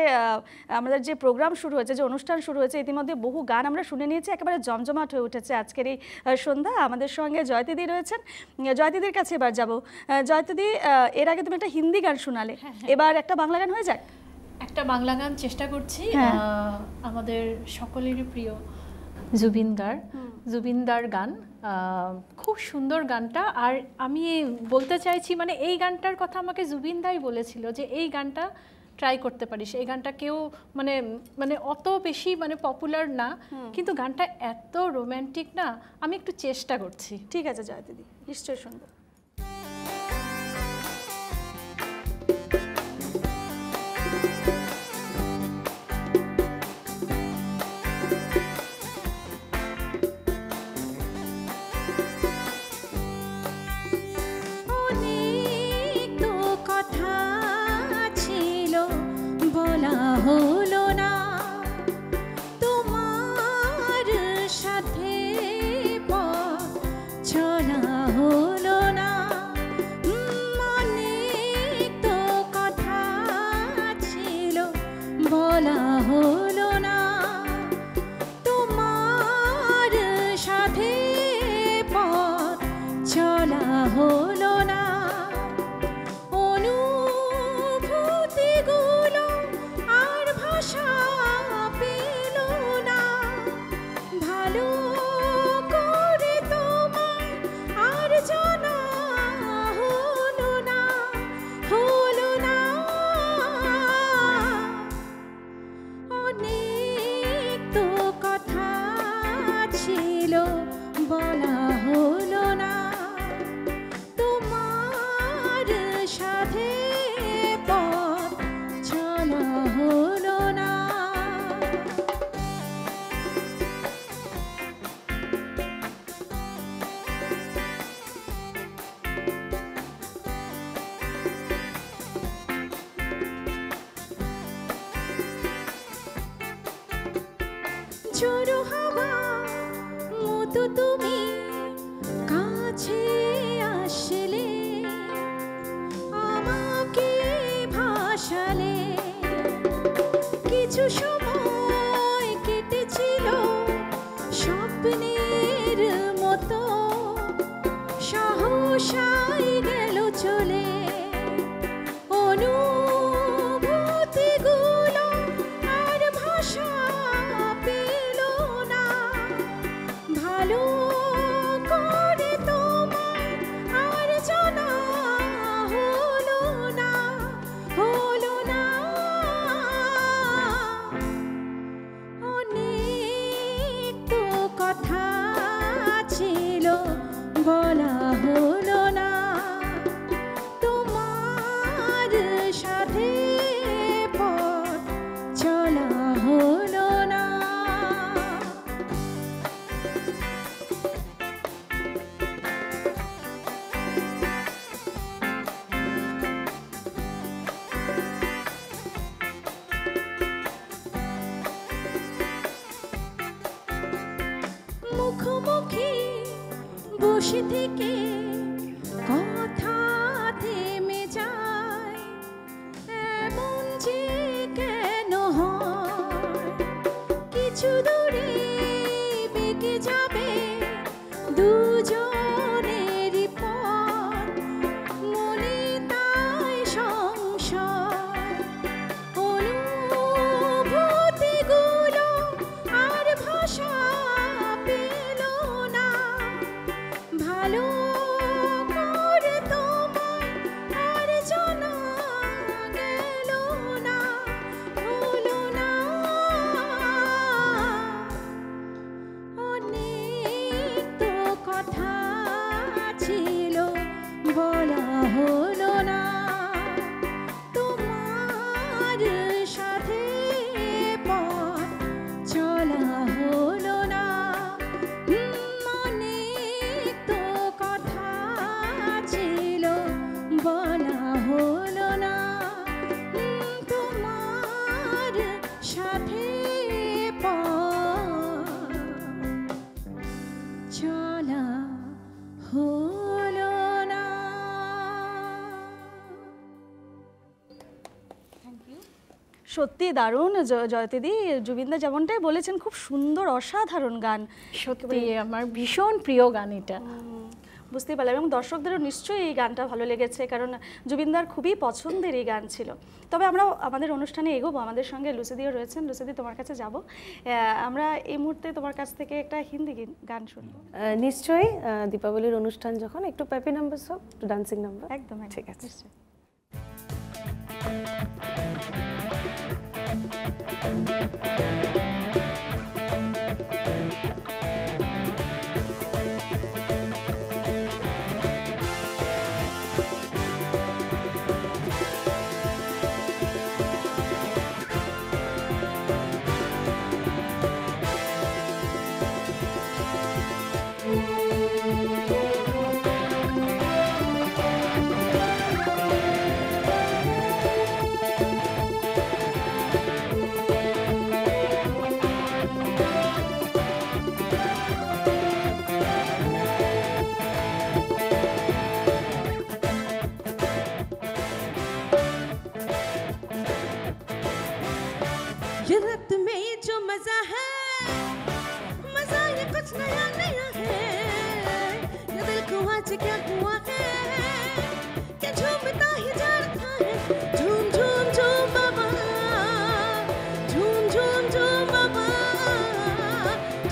আমাদের যে প্রোগ্রাম শুরু হয়েছে, যে অনুষ্ঠান শুরু হয়েছে, ইতিমধ্যে বহু গান আমরা শুনে নিয়েছি, একেবারে জমজমাট হয়ে উঠেছে আজকের এই সন্ধ্যা। আমাদের সঙ্গে জয়তিদি রয়েছেন, জয়তিদির কাছে এবার যাব। জয়তিদি, এর আগে তুমি একটা হিন্দি গান শোনালে, এবার একটা বাংলা গান হয়ে যাক। একটা বাংলা গান চেষ্টা করছি, আমাদের সকলেরই প্রিয় জুবিনদার গান। খুব সুন্দর গানটা। আর আমি বলতে চাইছি, মানে এই গানটার কথা আমাকে জুবিনদাই বলেছিল যে এই গানটা ট্রাই করতে পারিস। এই গানটা কেউ মানে মানে অত বেশি মানে পপুলার না, কিন্তু গানটা এত রোম্যান্টিক না, আমি একটু চেষ্টা করছি। ঠিক আছে জয়তিদি, নিশ্চয়ই শুনবো। হলো না তোমার সাথে চলা হলো না, অনেক তো কথা ছিল বলা হলো না, তোমার সাথে পথ চলা হলো না, অনুভূতিগুলো আর ভাষা পেল না, ভালো করে তোমায় আর জানা হলো না, হলো না, অনেক তো কথা ছিল বলা হলো না, তোমার সাথে পথ চলা হলো না। ঝোড়ো হাওয়া মতো তুমি কাছে আসলে, আমাকে ভাসালে, কিছু সময় কেটেছিল স্বপ্নের মতো, সহসাই গেল চলে, অনুভূতি পাশে থেকে কথা থেমে যায়, এমন যে কেন হয়? কিছু দূরে বেঁকে যাবে দুজনেরই পথ, মনে তাই সংশয়। অনুভূতিগুলো আর ভাষা পেল না, ভালো করে তোমায় আর জানা গেল না, হলো না। অনেক তো কথা ছিল বলা হলো না, তোমার সাথে পথ চলা হলো না। অনেক তো কথা ছিল বলা হলো না, তোমার সাথে পথ চলা হলো না। সত্যি দারুণ জয়তিদি। জুবিনদা যেমনটাই বলেছেন, খুব সুন্দর অসাধারণ গান। সত্যি আমার ভীষণ প্রিয় গান এটা। বুঝতেই পারলাম, এবং দর্শকদেরও নিশ্চয়ই এই গানটা ভালো লেগেছে, কারণ জুবিনদার খুবই পছন্দের এই গান ছিল। তবে আমরা আমাদের অনুষ্ঠানে এগোবো, আমাদের সঙ্গে লুসিদিও রয়েছেন। লুসিদি, তোমার কাছে যাব। আমরা এই মুহূর্তে তোমার কাছ থেকে একটা হিন্দি গান শুনবো। নিশ্চয়ই, দীপাবলির অনুষ্ঠান যখন, একটু পেপি নাম্বার সব, একটু ডান্সিং নাম্বার। একদম ঠিক আছে। নিশ্চয়ই। ये रात में जो मजा है, मजा ये कुछ नया नया है। ये दिल को आज क्या हुआ है कि झूमता ही जा रहा है। झूम झूम झूम बाबा, झूम झूम झूम बाबा,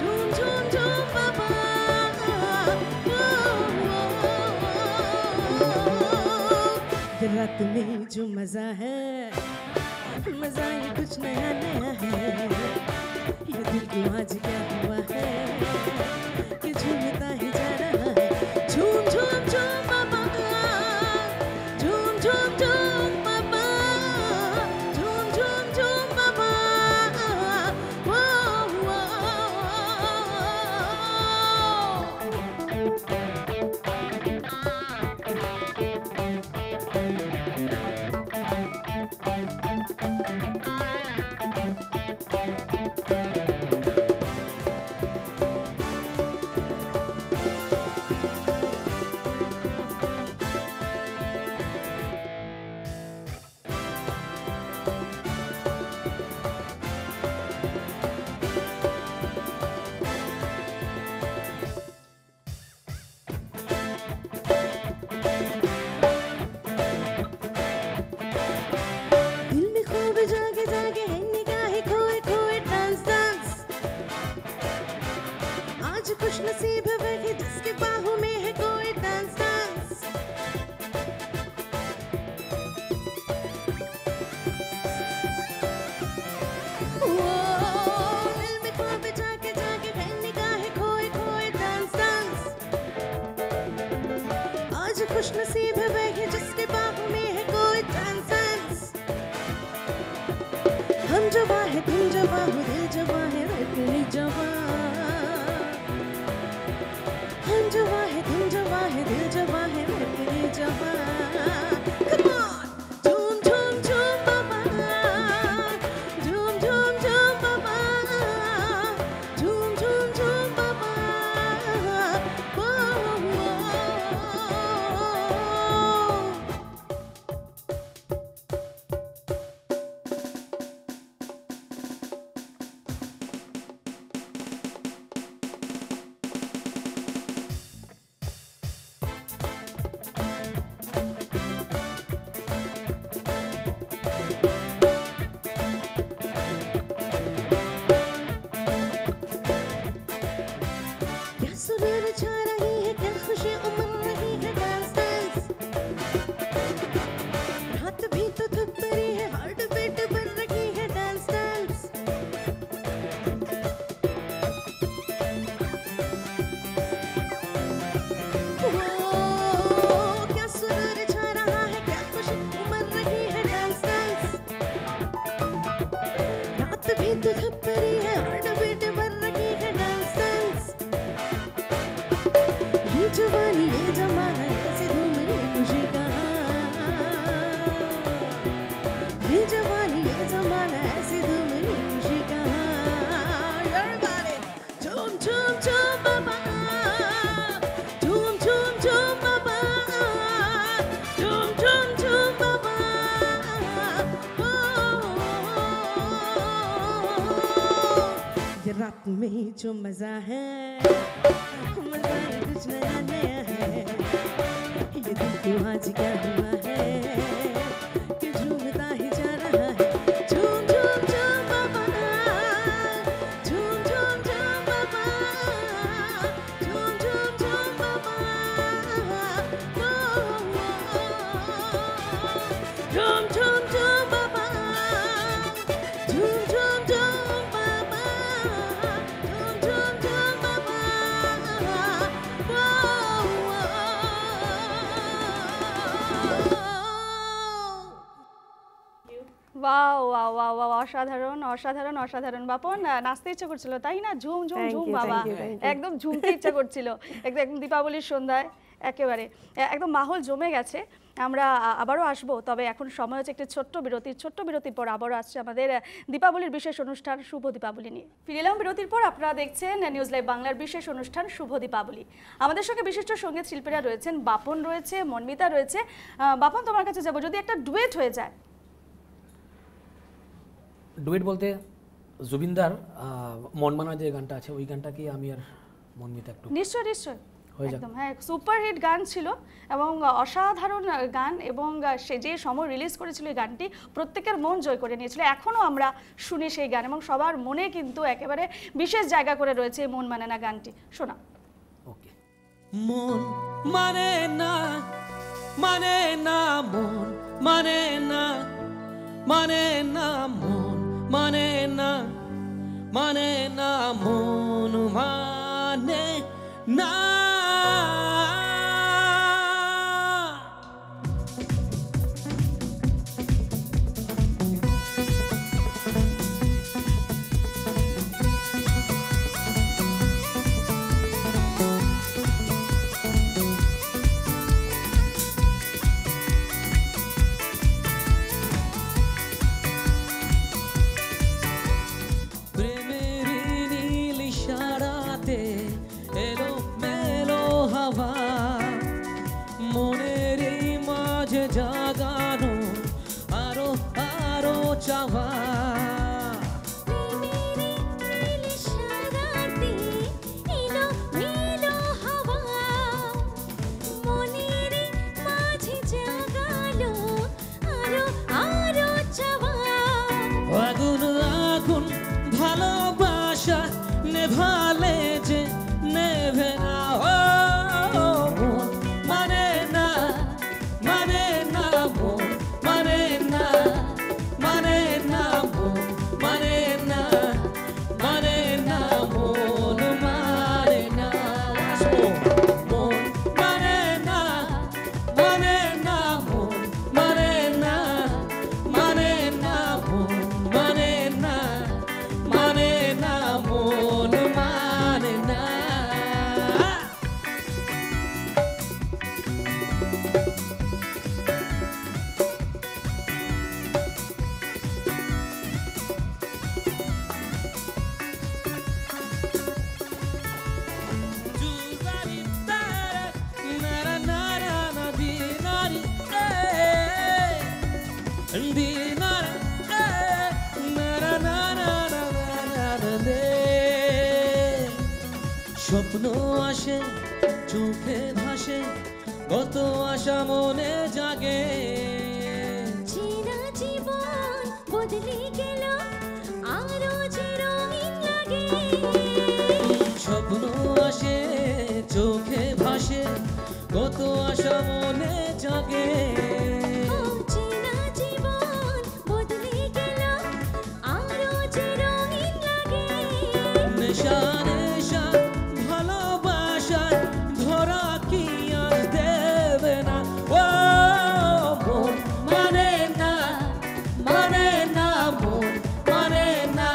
झूम झूम झूम बाबा। ये रात में जो मजा है, मजा ये कुछ नया नया है। ये दिल को आज क्या हुआ है कि झूमता ही जा रहा है। झूम झूम झूम बाबा, झूम झूम झूम बाबा, झूम झूम झूम बाबा। वो, वो, दिल में खूब जागे जागे है निगाहें खोए खोए डांस डांस। आज खुश नसीब है वही जिसके बाहों में है कोई डांस डांस। वो, दिल में खूब जागे जागे है निगाहें खोए खोए डांस डांस। आज खुश नसीब है वही जिसके बाहों में है कोई डांस डांस। हम जवां है तुम जवां हो, दिल जवां है दिल जवां। हम जवां है तुम जवां है, दिल जवां है दिल जवां। Come on, झूम झूम झूम बाबा, झूम झूम झूम बाबा, झूम झूम झूम बाबा। वो, वो, बात में ही जो मजा है मजा ही कुछ नया नया है ये दिल को आज क्या हुआ है कि झूमता ही जा रहा है झूम झूम झूम बाबा झूम झूम झूम बाबा झूम झूम झूम बाबा झूम झूम झूम बाबा झूम झूम झूम बाबा झूम झूम झूम बाबा ওয়াও ওয়াও ওয়াও ওয়াও অসাধারণ অসাধারণ অসাধারণ বাপন নাচতে ইচ্ছা করছিল তাই না ঝুম ঝুম Thank ঝুম you, বাবা thank you, thank you. একদম ঝুমতে ইচ্ছা করছিল একদম একদম দীপাবলির সন্ধ্যায় একেবারে একদম মাহল জমে গেছে আমরা আবারও আসবো তবে এখন সময় হচ্ছে একটি ছোট্ট বিরতির পর আবারও আসছে আমাদের দীপাবলির বিশেষ অনুষ্ঠান শুভ দীপাবলি নিয়ে ফিরে এলাম বিরতির পর আপনারা দেখছেন নিউজ লাইভ বাংলার বিশেষ অনুষ্ঠান শুভ দীপাবলি আমাদের সঙ্গে বিশিষ্ট সঙ্গীত শিল্পীরা রয়েছেন বাপন রয়েছে মনমিতা রয়েছে বাপন তোমার কাছে যাবো যদি একটা ডুয়েট হয়ে যায় ডুয়েট বলতে জুবিনদার মন মানা যে গানটা আছে ওই গানটা কি আমি আর মনমিতা একটু নিশ্চয় নিশ্চয় হয়ে যাক। একদম হ্যাঁ সুপারহিট গান ছিল এবং অসাধারণ গান এবং সে যে সময় রিলিজ করেছিল এই গানটি প্রত্যেকের মন জয় করে নিয়েছিল এখনও আমরা শুনি সেই গান এবং সবার মনে কিন্তু একেবারে বিশেষ জায়গা করে রয়েছে এই মন মানে না গানটি শোনা ওকে মন মানে না মানে না মন মানে না মানে না মন মানে না মানে না মন মানে না জাগানো আরো আরো চাওয়া আগুন আগুন ভালোবাসা নেভালে যে নেভে না ও মন মানে না মানে না মন মানে না মানে না মন মানে না মানে না মন মানে না মন মানে না মানে না মন মানে না মানে না মন মানে না মানে না মন মানে না স্বপ্ন আসে চোখে ভাসে কত আশা মনে জাগে চেনা জীবন বদলে গেল আরো যে রঙিন লাগে স্বপ্ন আসে চোখে ভাসে কত আশা মনে জাগে চেনা জীবন বদলে গেল আরো যে রঙিন লাগে নেশা নেশা ভালোবাসার ধরা কি আর দেবে না ও মন মানে না মানে না মন মানে না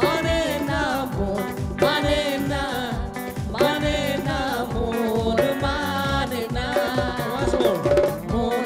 মানে না মন মানে না মানে না মন মানে না মন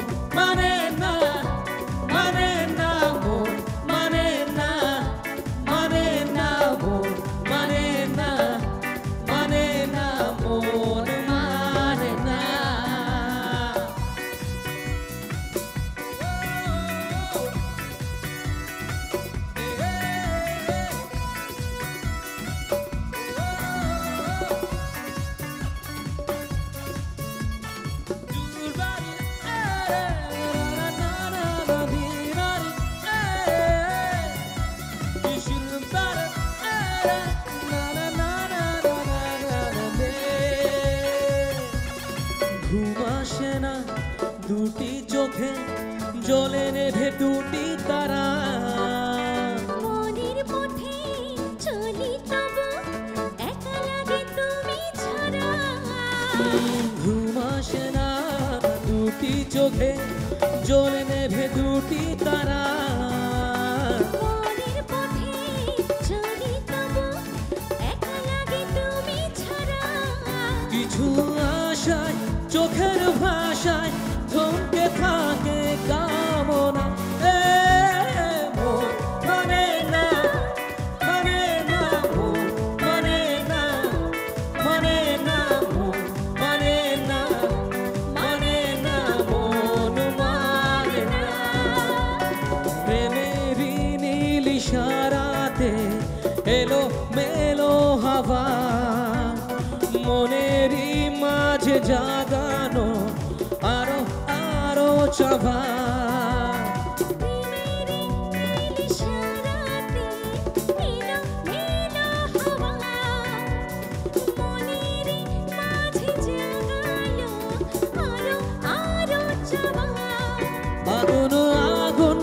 ঘুম আসে না দুটি চোখে জ্বলে নেভে দুটি তারা মনের পথে চলি তবু একা লাগে তুমি ছাড়া ঘুম আসে না দুটি চোখে জ্বলে নেভে দুটি তারা মনের পথে চলি তবু একা লাগে তুমি ছাড়া কিছু আশায় চোখের ভাষায় থমকে থাকে কামনা মন মানে না মানে না মন মানে না মানে না মন মানে না মানে না মন মানে না প্রেমেরই নীল ইশারাতে এলো মেলো হাওয়া মনেরই মাঝে জাগানো আরো আরো চাওয়া প্রেমেরই নীল ইশারাতে এলো মেলো হাওয়া মনেরই মাঝে জাগালো আরো আরো চাওয়া আগুন আগুন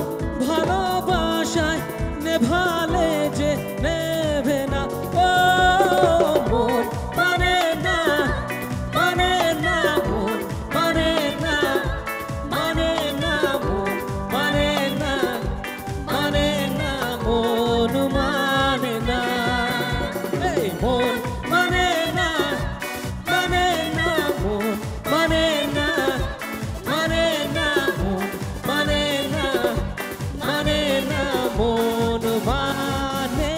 ভালোবাসায় নেভালে যে নেভে না ও মন মানে না মানে না মন মানে না মানে না মন মানে না মানে না মন মানে না এই মন মানে না মানে না মন মানে না মানে না মন মানে না মানে না মন মানে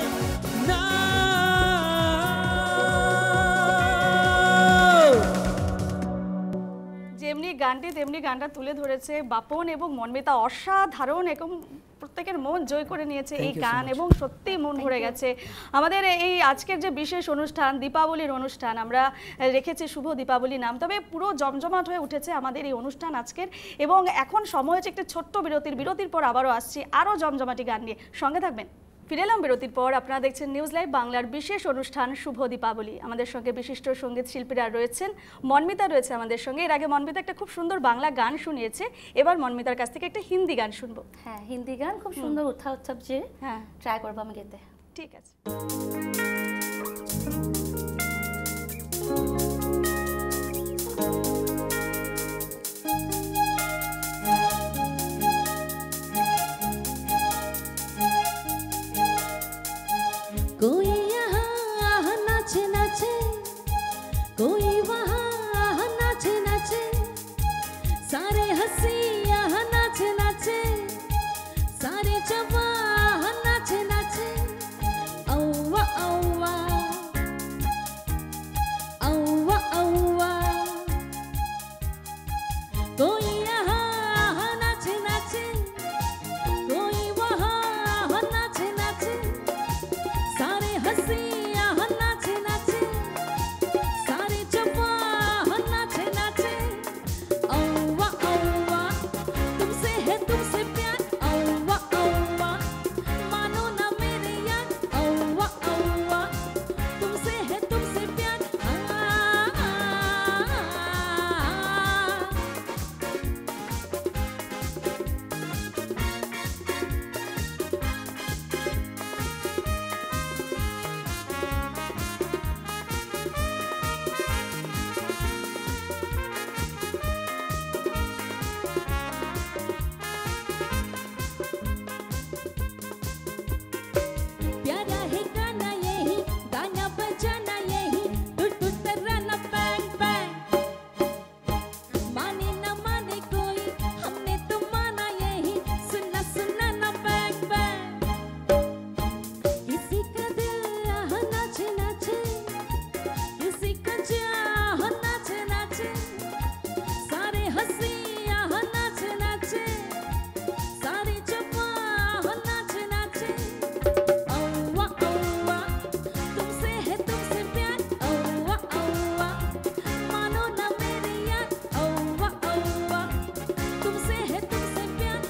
না যেমনি গানটি তেমনি গানটা তুলে ধরেছে বাপন এবং মনমিতা, অসাধারণ এবং প্রত্যেকের মন জয় করে নিয়েছে এই গান এবং সত্যি মন ভরে গেছে। আমাদের এই আজকের যে বিশেষ অনুষ্ঠান দীপাবলির অনুষ্ঠান আমরা রেখেছি শুভ দীপাবলি নাম, তবে পুরো জমজমাট হয়ে উঠেছে আমাদের এই অনুষ্ঠান আজকের। এবং এখন সময় হচ্ছে একটা ছোট্ট বিরতির পর আবারও আসছি আরও জমজমাটি গান নিয়ে, সঙ্গে থাকবেন। ফিরে এলাম বিরতির পর, আপনারা দেখছেন নিউজ লাইভ বাংলার বিশেষ অনুষ্ঠান শুভ দীপাবলি। আমাদের সঙ্গে বিশিষ্ট সঙ্গীত শিল্পীরা রয়েছেন, মনমিতা রয়েছে আমাদের সঙ্গে। এর আগে মনমিতা একটা খুব সুন্দর বাংলা গান শুনিয়েছে, এবার মনমিতার কাছ থেকে একটা হিন্দি গান শুনবো। হ্যাঁ, হিন্দি গান খুব সুন্দর উৎসাহ যে হ্যাঁ, ট্রাই করবো আমি গেতে। ঠিক আছে। कोई यहाँ नाचे नाचे कोई वहाँ नाचे नाचे सारे हंसी यहाँ नाचे नाचे सारे जवान नाचे नाचे औवा औवा औवा औवा कोई यहाँ नाचे नाचे कोई वहाँ नाचे नाचे सारे हंसी यहाँ नाचे नाचे सारे जवान नाचे नाचे औवा औवा तुमसे है तुमसे प्यार औवा औवा मानो ना मेरे यार औवा औवा तुमसे है तुमसे प्यार प्यारा है गाना यही गाना बजाना यही टुट टुट तराना बैंग बैंग माने न माने कोई हमने तो माना यही सुनना सुनना ना बैंग बैंग किसी का दिल यहाँ नाचे नाचे किसी का चाह नाचे नाचे सारे हंसी यहाँ नाचे नाचे सारे जवान नाचे नाचे औवा औवा तुमसे है तुमसे प्यार औवा औवा मानो ना मेरे यार औवा औवा तुमसे है तुमसे प्यार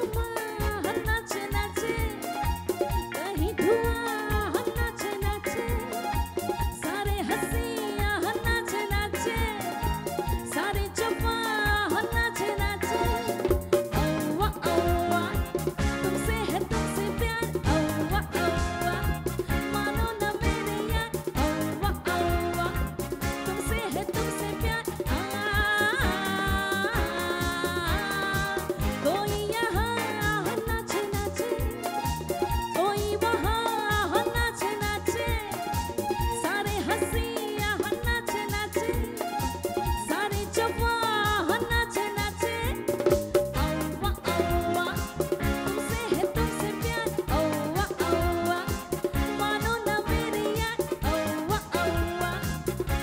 आसमां नाचे नाचे कहीं धुआं नाचे नाचे सारे हंसियां नाचे नाचे सारे जवां नाचे नाचे औवा औवा तुमसे है तुमसे प्यार औवा औवा मानो ना मेरे यार औवा औवा तुमसे है तुमसे प्यार कोई यहाँ नाचे नाचे कोई वहाँ नाचे नाचे सारे हंसियाँ नाचे नाचे सारे जवां नाचे नाचे औवा औवा तुमसे है तुमसे प्यार औवा औवा मानो ना मेरे यार औवा औवा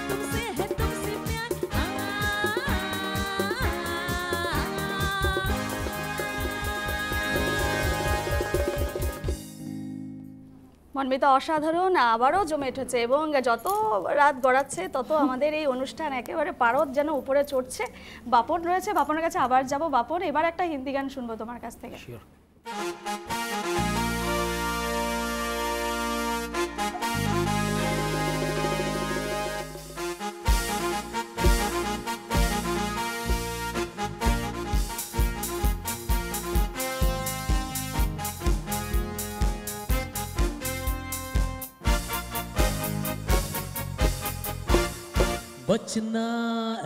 तुमसे है तुमसे प्यार মনমিতা অসাধারণ, আবারও জমে উঠেছে এবং যত রাত গড়াচ্ছে তত আমাদের এই অনুষ্ঠান একেবারে পারদ যেন উপরে চড়ছে। বাপন রয়েছে, বাপনের কাছে আবার যাব। বাপন, এবার একটা হিন্দি গান শুনবো তোমার কাছ থেকে। শিওর। बचना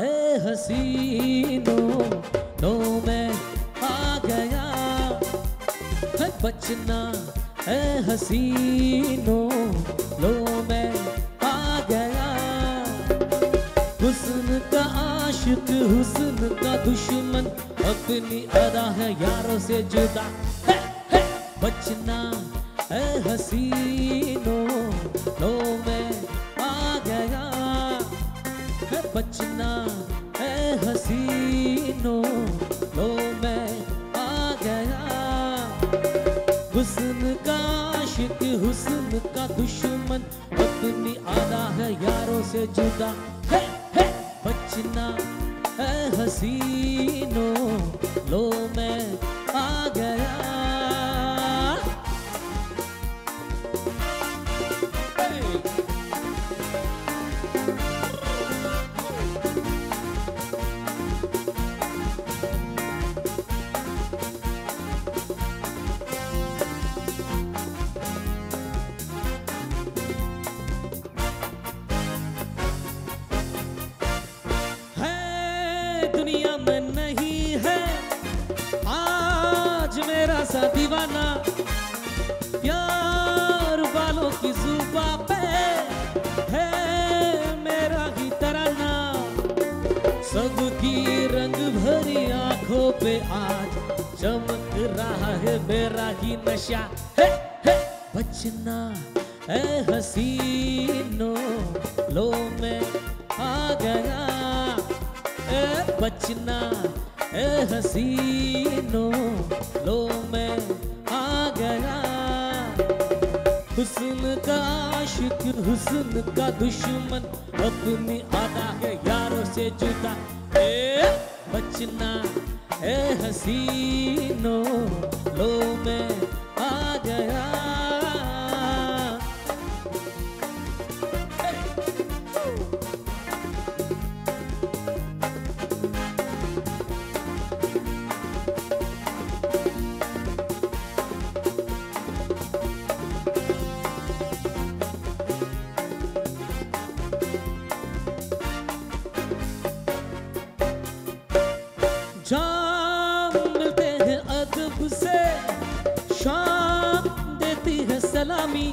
ए हसीनों नो मैं आ गया है बचना ए हसीनों लो मैं आ गया हुस्न का आशिक हुस्न का दुश्मन अपनी अदा है यारों से जुदा है बचना ए हसीनों लो मैं आ गया बचना है हसीनों लो मैं आ गया हुस्न का आशिक हुस्न का दुश्मन अपनी आदा है यारों से जुदा है बचना है हसीनों लो मैं आ गया दुनिया में नहीं है आज मेरा सा दीवाना प्यार वालों की जुबा पे है मेरा ही तराना सबकी रंग भरी आंखों पे आज चमक रहा है मेरा ही नशा है बचना है हसीनों लो मैं आ गया बचना ए हसीनों लो मैं आ गया हुस्न का आशिक हुस्न का दुश्मन अपनी आदा है यारों से जुदा बचना ए हसीनों लो मैं आ गया जाम मिलते हैं अदब से शाम देती है सलामी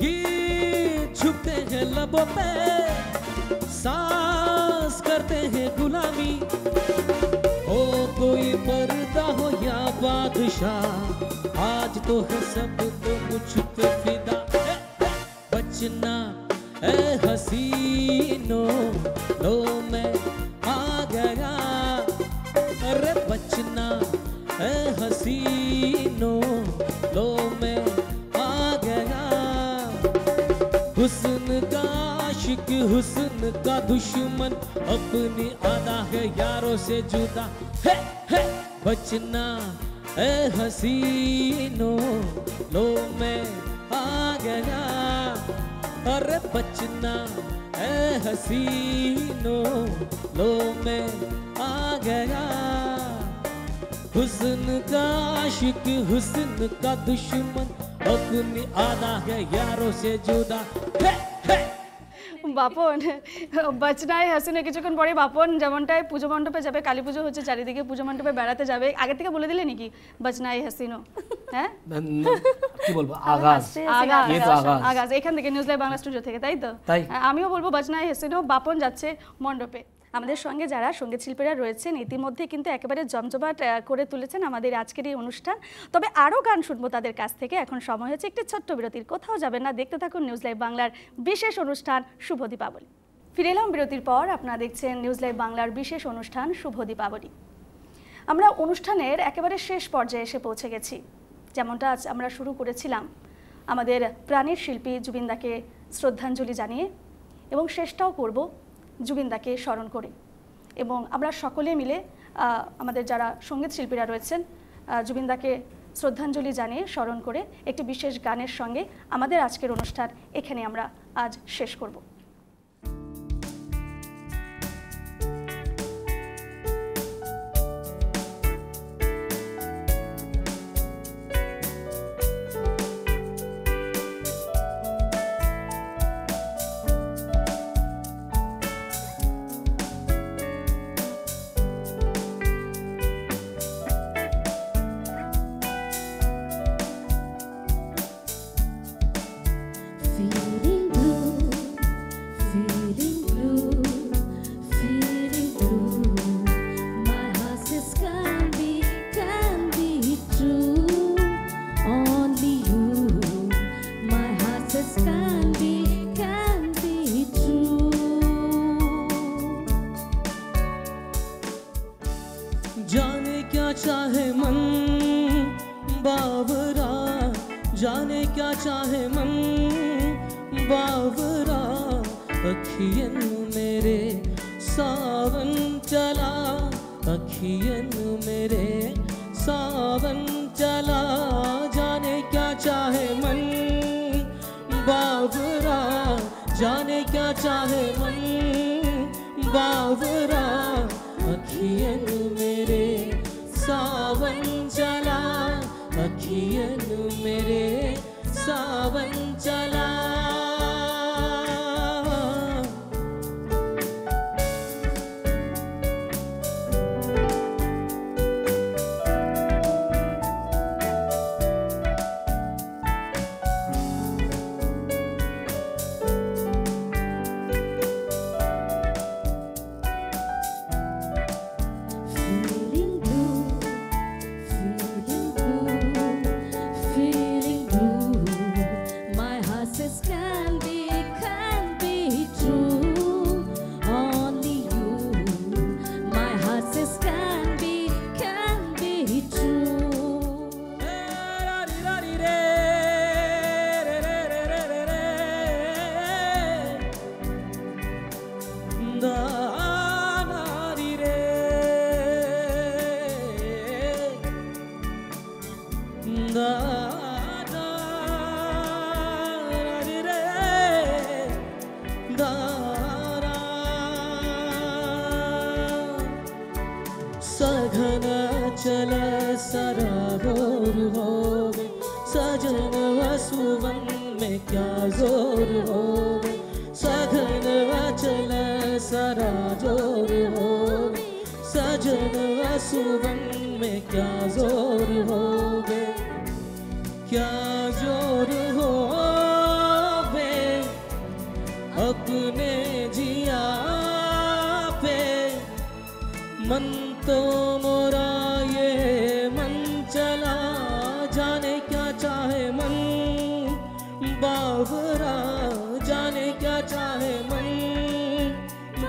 गीत छुपते हैं लबों पे सांस करते हैं गुलामी हो कोई पर्दा हो या बादशाह आज तो है सब तो मुझ पे फिदा बचना ए हसीनों लो मैं आ गया अरे बचना है हसीनों लो मैं आ गया हुस्न का आशिक हुस्न का दुश्मन अपनी आदा है यारों से जुदा है बचना ए हसीनो लो मैं आ गया अरे बचना ए हसीनो लो मैं आ गया हुस्न का आशिक हुस्न का दुश्मन अपनी आधा है यारों से जुदा हे हे বাপন বাচনায় হাসিনে কিছুক্ষণ পরে বাপন যেমনটায় পুজো মণ্ডপে যাবে, কালী পুজো হচ্ছে চারিদিকে, পুজো মণ্ডপে বেড়াতে যাবে, আগে থেকে বলে দিলে নাকি বাচনায় হাসিনো? হ্যাঁ কি বলবো, আগাজ আগাজ এখান থেকে নিউজ লাইভ বাংলা স্টুডিও থেকে, তাই তো? আমিও বলবো বাচনায় হাসিনো। বাপন যাচ্ছে মণ্ডপে। আমাদের সঙ্গে যারা সঙ্গীত শিল্পীরা রয়েছেন ইতিমধ্যে কিন্তু একেবারে জমজমাট করে তুলেছেন আমাদের আজকের এই অনুষ্ঠান। তবে আরও গান শুনবো তাদের কাছ থেকে। এখন সময় হচ্ছে একটি ছোট্ট বিরতির। কোথাও যাবেন না, দেখতে থাকুন নিউজ লাইভ বাংলার বিশেষ অনুষ্ঠান শুভ দীপাবলি। ফিরে এলাম বিরতির পর। আপনারা দেখছেন নিউজ লাইভ বাংলার বিশেষ অনুষ্ঠান শুভ দীপাবলি। আমরা অনুষ্ঠানের একেবারে শেষ পর্যায়ে এসে পৌঁছে গেছি। যেমনটা আজ আমরা শুরু করেছিলাম আমাদের প্রাণের শিল্পী জুবিনদাকে শ্রদ্ধাঞ্জলি জানিয়ে, এবং শেষটাও করব জুবিনদাকে স্মরণ করে। এবং আমরা সকলে মিলে আমাদের যারা সঙ্গীত শিল্পীরা রয়েছেন জুবিনদাকে শ্রদ্ধাঞ্জলি জানিয়ে স্মরণ করে একটি বিশেষ গানের সঙ্গে আমাদের আজকের অনুষ্ঠান এখানে আমরা আজ শেষ করব। Feeling blue, feeling blue, feeling blue. My heart says can be true. Only you. My heart says can be true. जाने क्या चाहे मन बावरा जाने क्या चाहे मन बावरा अखियन मेरे सावन चला अखियन मेरे सावन चला जाने क्या चाहे मन बावरा जाने क्या चाहे मन बावरा अखियन मेरे सावन चला अखियन मेरे सावन चला Feeling blue, feeling blue, feeling blue. My heart says can be true. Only you. My heart says can be true. सघन चल सरारोर होवे सजन वसुवन में क्या जोर होवे सघन चल सरारोर होवे सजन वसुवन में क्या जोर होवे क्या जोर होवे अपने जिया पे मन तो मोरा ये मन चला जाने क्या चाहे मन बावरा जाने क्या चाहे मन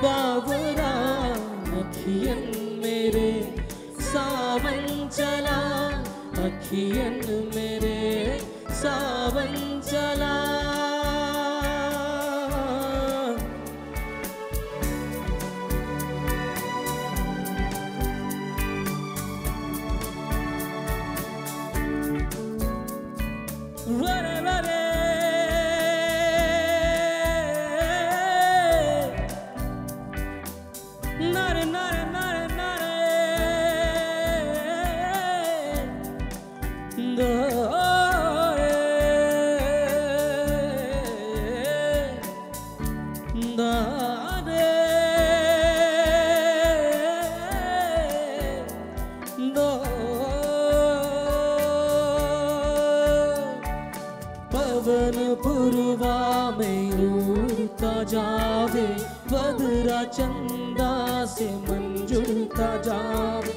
बावरा अखियन मेरे सावन चला अखियन मेरे सावन चला पवन पुरवा में उड़ता जावे, बदरा चंदा से मन जुड़ता जावे।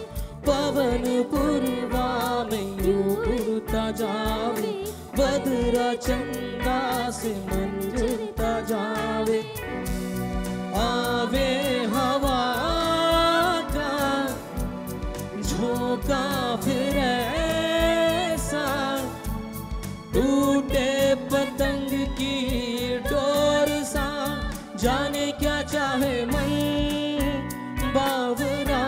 पवन पुरवा में उड़ता जावे, बदरा चंदा से मन जुड़ता जावे। आवे हवा का झोंका फिर ऐसा, टूटे पतंग की डोर सा, जाने क्या चाहे मन बावरा,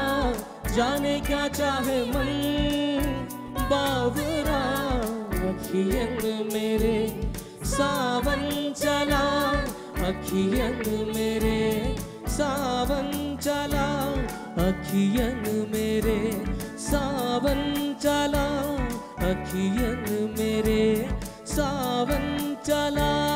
जाने क्या चाहे मन बावरा। अखियन मेरे सावन चला, अखियन मेरे सावन चला, अखियन मेरे सावन चला, अखियन मेरे सावन चला।